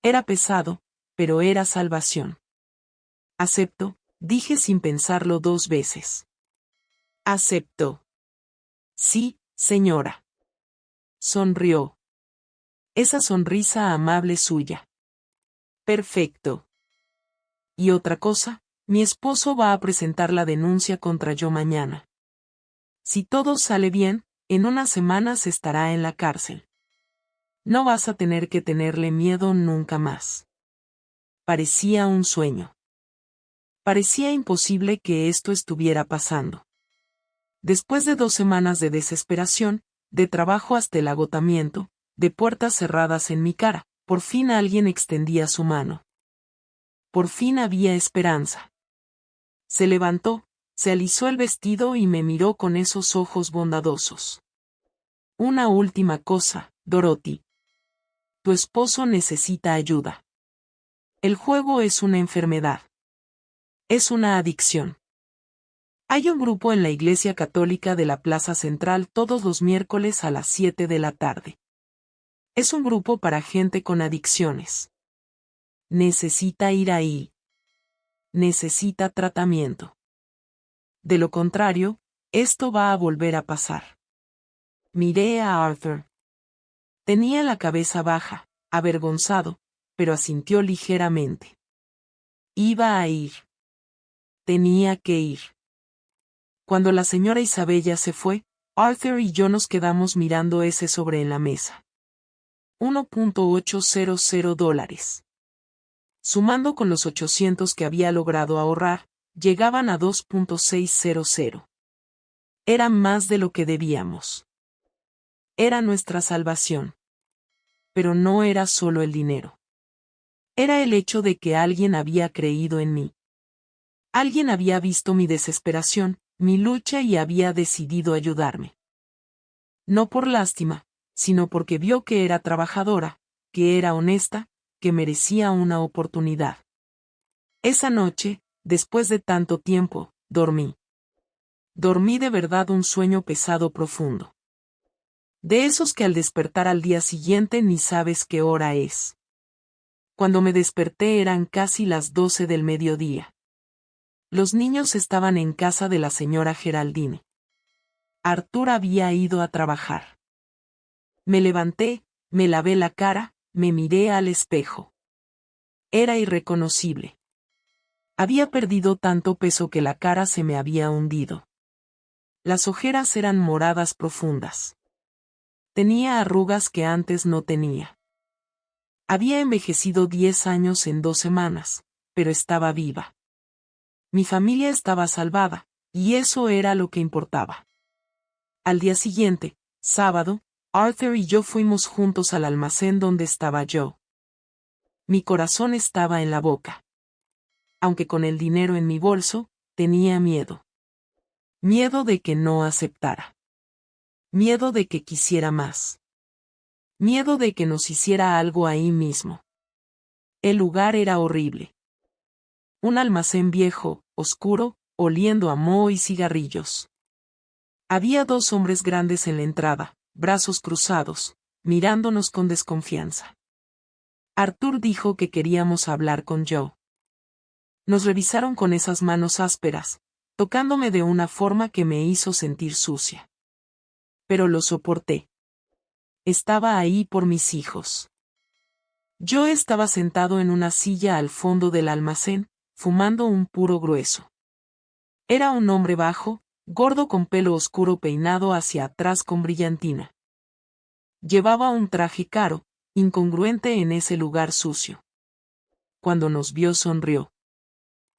Era pesado, pero era salvación. Acepto, dije sin pensarlo 2 veces. Aceptó. Sí, señora. Sonrió. Esa sonrisa amable suya. Perfecto. Y otra cosa, mi esposo va a presentar la denuncia contra yo mañana. Si todo sale bien, en unas semanas estará en la cárcel. No vas a tener que tenerle miedo nunca más. Parecía un sueño. Parecía imposible que esto estuviera pasando. Después de 2 semanas de desesperación, de trabajo hasta el agotamiento, de puertas cerradas en mi cara, por fin alguien extendía su mano. Por fin había esperanza. Se levantó, se alisó el vestido y me miró con esos ojos bondadosos. Una última cosa, Dorothy. Tu esposo necesita ayuda. El juego es una enfermedad. Es una adicción. Hay un grupo en la Iglesia Católica de la Plaza Central todos los miércoles a las 7 de la tarde. Es un grupo para gente con adicciones. Necesita ir ahí. Necesita tratamiento. De lo contrario, esto va a volver a pasar. Miré a Arthur. Tenía la cabeza baja, avergonzado, pero asintió ligeramente. Iba a ir. Tenía que ir. Cuando la señora Isabella se fue, Arthur y yo nos quedamos mirando ese sobre en la mesa. $1.800. Sumando con los 800 que había logrado ahorrar, llegaban a 2.600. Era más de lo que debíamos. Era nuestra salvación. Pero no era solo el dinero. Era el hecho de que alguien había creído en mí. Alguien había visto mi desesperación, mi lucha y había decidido ayudarme. No por lástima, sino porque vio que era trabajadora, que era honesta, que merecía una oportunidad. Esa noche, después de tanto tiempo, dormí. Dormí de verdad un sueño pesado profundo. De esos que al despertar al día siguiente ni sabes qué hora es. Cuando me desperté eran casi las 12 del mediodía. Los niños estaban en casa de la señora Geraldine. Arthur había ido a trabajar. Me levanté, me lavé la cara, me miré al espejo. Era irreconocible. Había perdido tanto peso que la cara se me había hundido. Las ojeras eran moradas profundas. Tenía arrugas que antes no tenía. Había envejecido 10 años en 2 semanas, pero estaba viva. Mi familia estaba salvada, y eso era lo que importaba. Al día siguiente, sábado, Arthur y yo fuimos juntos al almacén donde estaba yo. Mi corazón estaba en la boca. Aunque con el dinero en mi bolso, tenía miedo. Miedo de que no aceptara. Miedo de que quisiera más. Miedo de que nos hiciera algo ahí mismo. El lugar era horrible. Un almacén viejo, oscuro, oliendo a moho y cigarrillos. Había 2 hombres grandes en la entrada, brazos cruzados, mirándonos con desconfianza. Arthur dijo que queríamos hablar con Joe. Nos revisaron con esas manos ásperas, tocándome de una forma que me hizo sentir sucia. Pero lo soporté. Estaba ahí por mis hijos. Yo estaba sentado en una silla al fondo del almacén, fumando un puro grueso. Era un hombre bajo, gordo con pelo oscuro peinado hacia atrás con brillantina. Llevaba un traje caro, incongruente en ese lugar sucio. Cuando nos vio sonrió.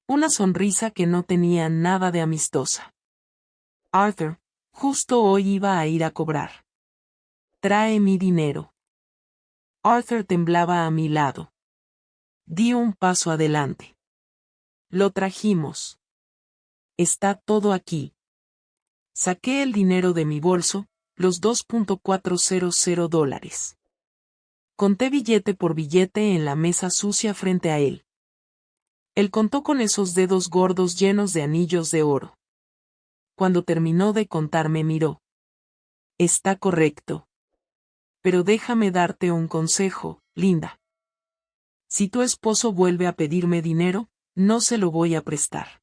Una sonrisa que no tenía nada de amistosa. Arthur, justo hoy iba a ir a cobrar. Trae mi dinero. Arthur temblaba a mi lado. Di un paso adelante. Lo trajimos. Está todo aquí. Saqué el dinero de mi bolso, los $2.400. Conté billete por billete en la mesa sucia frente a él. Él contó con esos dedos gordos llenos de anillos de oro. Cuando terminó de contar me miró. Está correcto. Pero déjame darte un consejo, Linda. Si tu esposo vuelve a pedirme dinero, no se lo voy a prestar.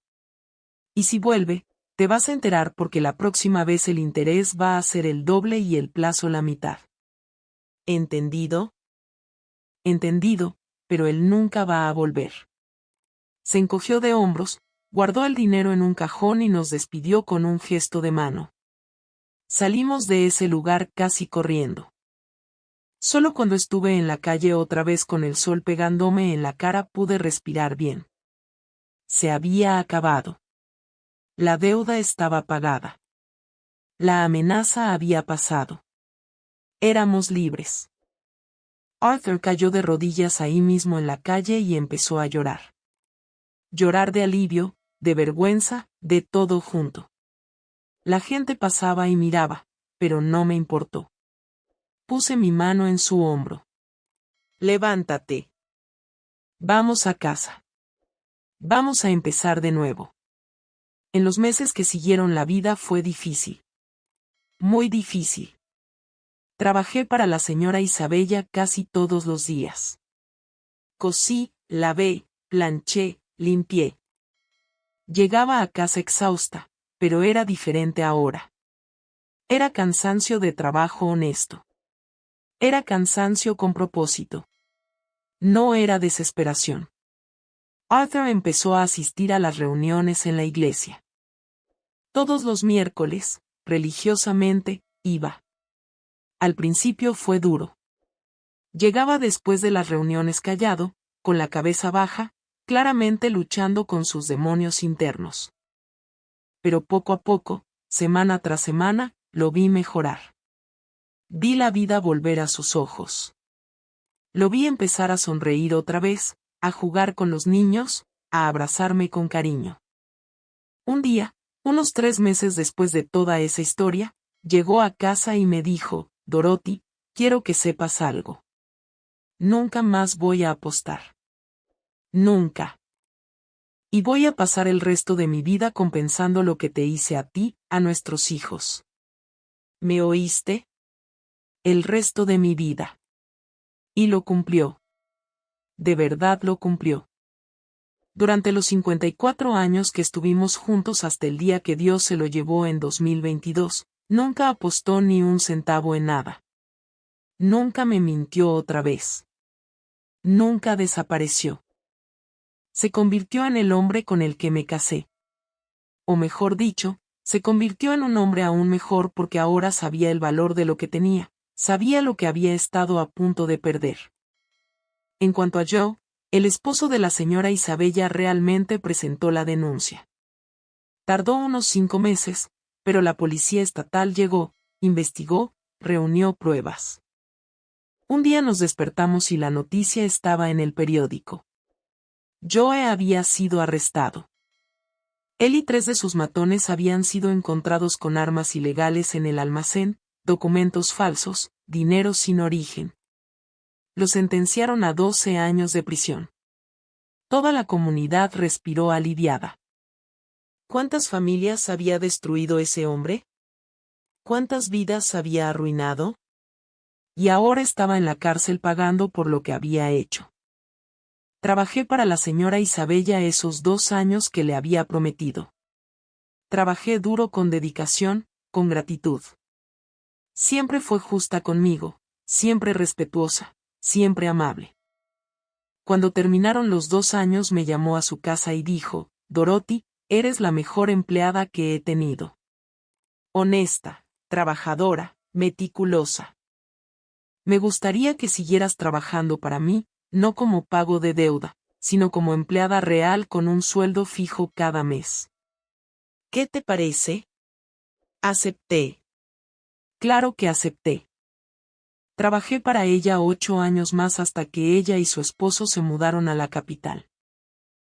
Y si vuelve, te vas a enterar porque la próxima vez el interés va a ser el doble y el plazo la mitad. ¿Entendido? Entendido, pero él nunca va a volver. Se encogió de hombros, guardó el dinero en un cajón y nos despidió con un gesto de mano. Salimos de ese lugar casi corriendo. Solo cuando estuve en la calle otra vez con el sol pegándome en la cara pude respirar bien. Se había acabado. La deuda estaba pagada. La amenaza había pasado. Éramos libres. Arthur cayó de rodillas ahí mismo en la calle y empezó a llorar. Llorar de alivio, de vergüenza, de todo junto. La gente pasaba y miraba, pero no me importó. Puse mi mano en su hombro. Levántate. Vamos a casa. Vamos a empezar de nuevo. En los meses que siguieron la vida fue difícil. Muy difícil. Trabajé para la señora Isabella casi todos los días. Cosí, lavé, planché, limpié. Llegaba a casa exhausta, pero era diferente ahora. Era cansancio de trabajo honesto. Era cansancio con propósito. No era desesperación. Arthur empezó a asistir a las reuniones en la iglesia. Todos los miércoles, religiosamente, iba. Al principio fue duro. Llegaba después de las reuniones callado, con la cabeza baja, claramente luchando con sus demonios internos. Pero poco a poco, semana tras semana, lo vi mejorar. Vi la vida volver a sus ojos. Lo vi empezar a sonreír otra vez, a jugar con los niños, a abrazarme con cariño. Un día, unos 3 meses después de toda esa historia, llegó a casa y me dijo, Dorothy, quiero que sepas algo. Nunca más voy a apostar. Nunca. Y voy a pasar el resto de mi vida compensando lo que te hice a ti, a nuestros hijos. ¿Me oíste? El resto de mi vida. Y lo cumplió. De verdad lo cumplió. Durante los 54 años que estuvimos juntos hasta el día que Dios se lo llevó en 2022, nunca apostó ni un centavo en nada. Nunca me mintió otra vez. Nunca desapareció. Se convirtió en el hombre con el que me casé. O mejor dicho, se convirtió en un hombre aún mejor porque ahora sabía el valor de lo que tenía, sabía lo que había estado a punto de perder. En cuanto a Joe, el esposo de la señora Isabella realmente presentó la denuncia. Tardó unos 5 meses, pero la policía estatal llegó, investigó, reunió pruebas. Un día nos despertamos y la noticia estaba en el periódico. Joe había sido arrestado. Él y 3 de sus matones habían sido encontrados con armas ilegales en el almacén, documentos falsos, dinero sin origen. Lo sentenciaron a 12 años de prisión. Toda la comunidad respiró aliviada. ¿Cuántas familias había destruido ese hombre? ¿Cuántas vidas había arruinado? Y ahora estaba en la cárcel pagando por lo que había hecho. Trabajé para la señora Isabella esos 2 años que le había prometido. Trabajé duro con dedicación, con gratitud. Siempre fue justa conmigo, siempre respetuosa, siempre amable. Cuando terminaron los 2 años me llamó a su casa y dijo, Dorothy, eres la mejor empleada que he tenido. Honesta, trabajadora, meticulosa. Me gustaría que siguieras trabajando para mí, no como pago de deuda, sino como empleada real con un sueldo fijo cada mes. ¿Qué te parece? Acepté. Claro que acepté. Trabajé para ella 8 años más hasta que ella y su esposo se mudaron a la capital.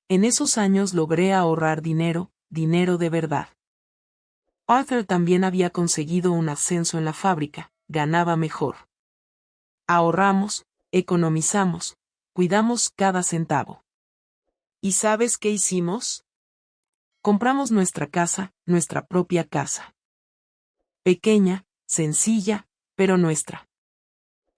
En esos años logré ahorrar dinero, dinero de verdad. Arthur también había conseguido un ascenso en la fábrica, ganaba mejor. Ahorramos, economizamos, cuidamos cada centavo. ¿Y sabes qué hicimos? Compramos nuestra casa, nuestra propia casa. Pequeña, sencilla, pero nuestra.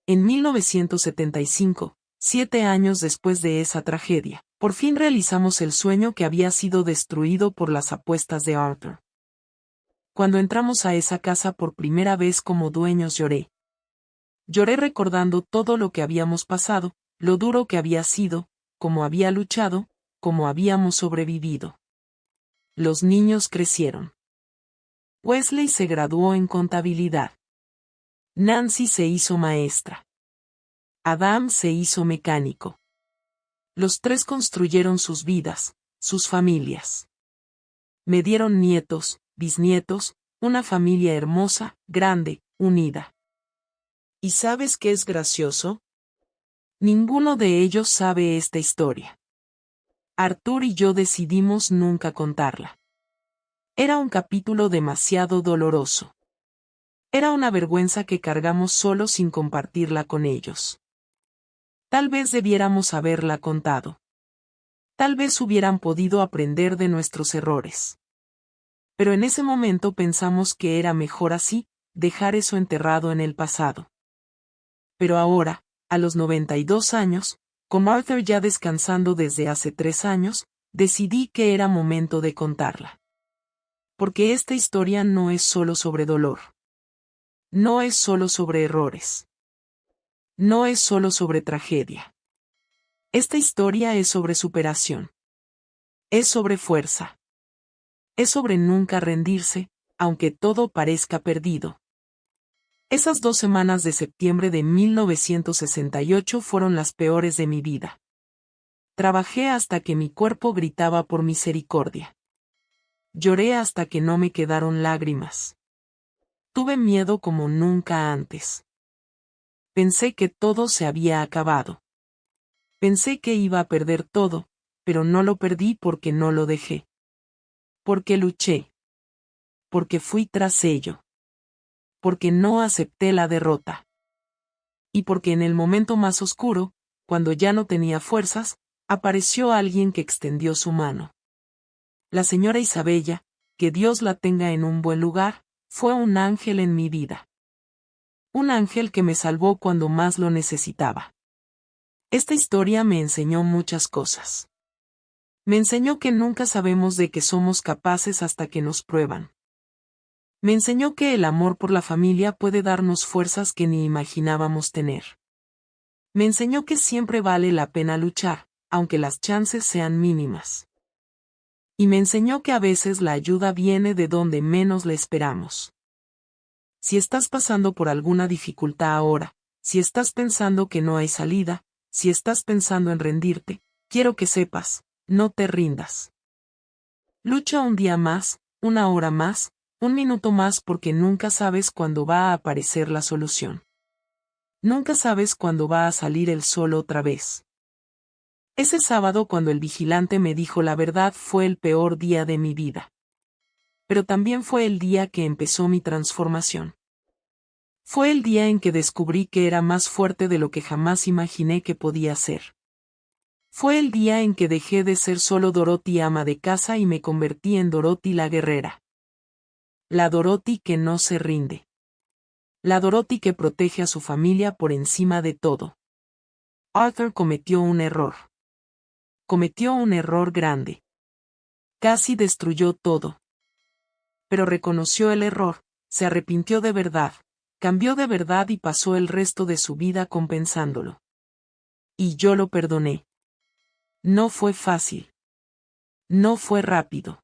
En 1975, 7 años después de esa tragedia, por fin realizamos el sueño que había sido destruido por las apuestas de Arthur. Cuando entramos a esa casa por primera vez como dueños lloré. Lloré recordando todo lo que habíamos pasado, lo duro que había sido, cómo había luchado, cómo habíamos sobrevivido. Los niños crecieron. Wesley se graduó en contabilidad. Nancy se hizo maestra. Adam se hizo mecánico. Los tres construyeron sus vidas, sus familias. Me dieron nietos, bisnietos, una familia hermosa, grande, unida. ¿Y sabes qué es gracioso? Ninguno de ellos sabe esta historia. Arthur y yo decidimos nunca contarla. Era un capítulo demasiado doloroso. Era una vergüenza que cargamos solo sin compartirla con ellos. Tal vez debiéramos haberla contado. Tal vez hubieran podido aprender de nuestros errores. Pero en ese momento pensamos que era mejor así, dejar eso enterrado en el pasado. Pero ahora, a los 92 años, con Arthur ya descansando desde hace 3 años, decidí que era momento de contarla. Porque esta historia no es solo sobre dolor. No es solo sobre errores. No es solo sobre tragedia. Esta historia es sobre superación. Es sobre fuerza. Es sobre nunca rendirse, aunque todo parezca perdido. Esas 2 semanas de septiembre de 1968 fueron las peores de mi vida. Trabajé hasta que mi cuerpo gritaba por misericordia. Lloré hasta que no me quedaron lágrimas. Tuve miedo como nunca antes. Pensé que todo se había acabado. Pensé que iba a perder todo, pero no lo perdí porque no lo dejé. Porque luché. Porque fui tras ello. Porque no acepté la derrota. Y porque en el momento más oscuro, cuando ya no tenía fuerzas, apareció alguien que extendió su mano. La señora Isabella, que Dios la tenga en un buen lugar, fue un ángel en mi vida. Un ángel que me salvó cuando más lo necesitaba. Esta historia me enseñó muchas cosas. Me enseñó que nunca sabemos de qué somos capaces hasta que nos prueban. Me enseñó que el amor por la familia puede darnos fuerzas que ni imaginábamos tener. Me enseñó que siempre vale la pena luchar, aunque las chances sean mínimas. Y me enseñó que a veces la ayuda viene de donde menos la esperamos. Si estás pasando por alguna dificultad ahora, si estás pensando que no hay salida, si estás pensando en rendirte, quiero que sepas, no te rindas. Lucha un día más, una hora más, un minuto más porque nunca sabes cuándo va a aparecer la solución. Nunca sabes cuándo va a salir el sol otra vez. Ese sábado cuando el vigilante me dijo la verdad fue el peor día de mi vida. Pero también fue el día que empezó mi transformación. Fue el día en que descubrí que era más fuerte de lo que jamás imaginé que podía ser. Fue el día en que dejé de ser solo Dorothy ama de casa y me convertí en Dorothy la guerrera. La Dorothy que no se rinde. La Dorothy que protege a su familia por encima de todo. Arthur cometió un error. Cometió un error grande. Casi destruyó todo. Pero reconoció el error, se arrepintió de verdad, cambió de verdad y pasó el resto de su vida compensándolo. Y yo lo perdoné. No fue fácil. No fue rápido.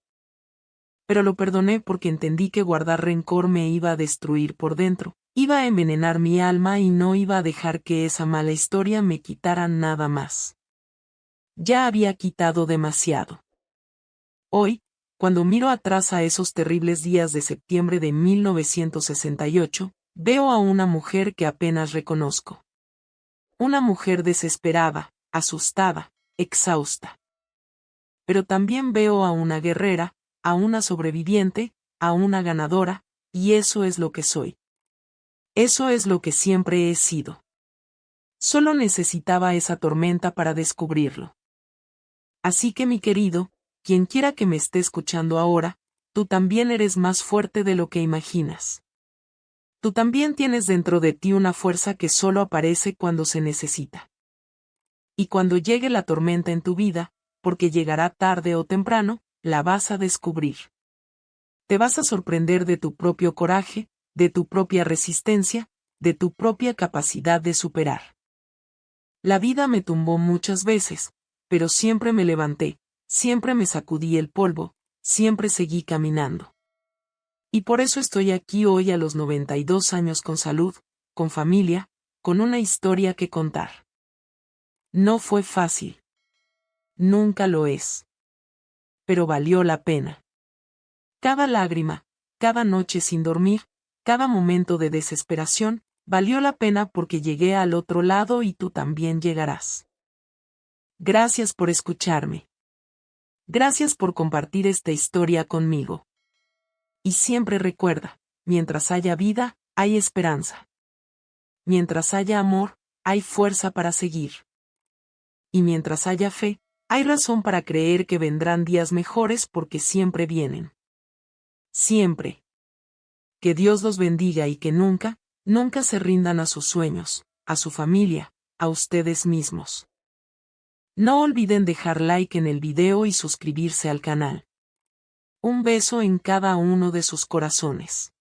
Pero lo perdoné porque entendí que guardar rencor me iba a destruir por dentro, iba a envenenar mi alma y no iba a dejar que esa mala historia me quitara nada más. Ya había quitado demasiado. Hoy, cuando miro atrás a esos terribles días de septiembre de 1968, veo a una mujer que apenas reconozco. Una mujer desesperada, asustada, exhausta. Pero también veo a una guerrera, a una sobreviviente, a una ganadora, y eso es lo que soy. Eso es lo que siempre he sido. Solo necesitaba esa tormenta para descubrirlo. Así que mi querido, quien quiera que me esté escuchando ahora, tú también eres más fuerte de lo que imaginas. Tú también tienes dentro de ti una fuerza que solo aparece cuando se necesita. Y cuando llegue la tormenta en tu vida, porque llegará tarde o temprano, la vas a descubrir. Te vas a sorprender de tu propio coraje, de tu propia resistencia, de tu propia capacidad de superar. La vida me tumbó muchas veces, pero siempre me levanté, siempre me sacudí el polvo, siempre seguí caminando. Y por eso estoy aquí hoy a los 92 años con salud, con familia, con una historia que contar. No fue fácil. Nunca lo es. Pero valió la pena. Cada lágrima, cada noche sin dormir, cada momento de desesperación, valió la pena porque llegué al otro lado y tú también llegarás. Gracias por escucharme. Gracias por compartir esta historia conmigo. Y siempre recuerda, mientras haya vida, hay esperanza. Mientras haya amor, hay fuerza para seguir. Y mientras haya fe, hay razón para creer que vendrán días mejores porque siempre vienen. Siempre. Que Dios los bendiga y que nunca, nunca se rindan a sus sueños, a su familia, a ustedes mismos. No olviden dejar like en el video y suscribirse al canal. Un beso en cada uno de sus corazones.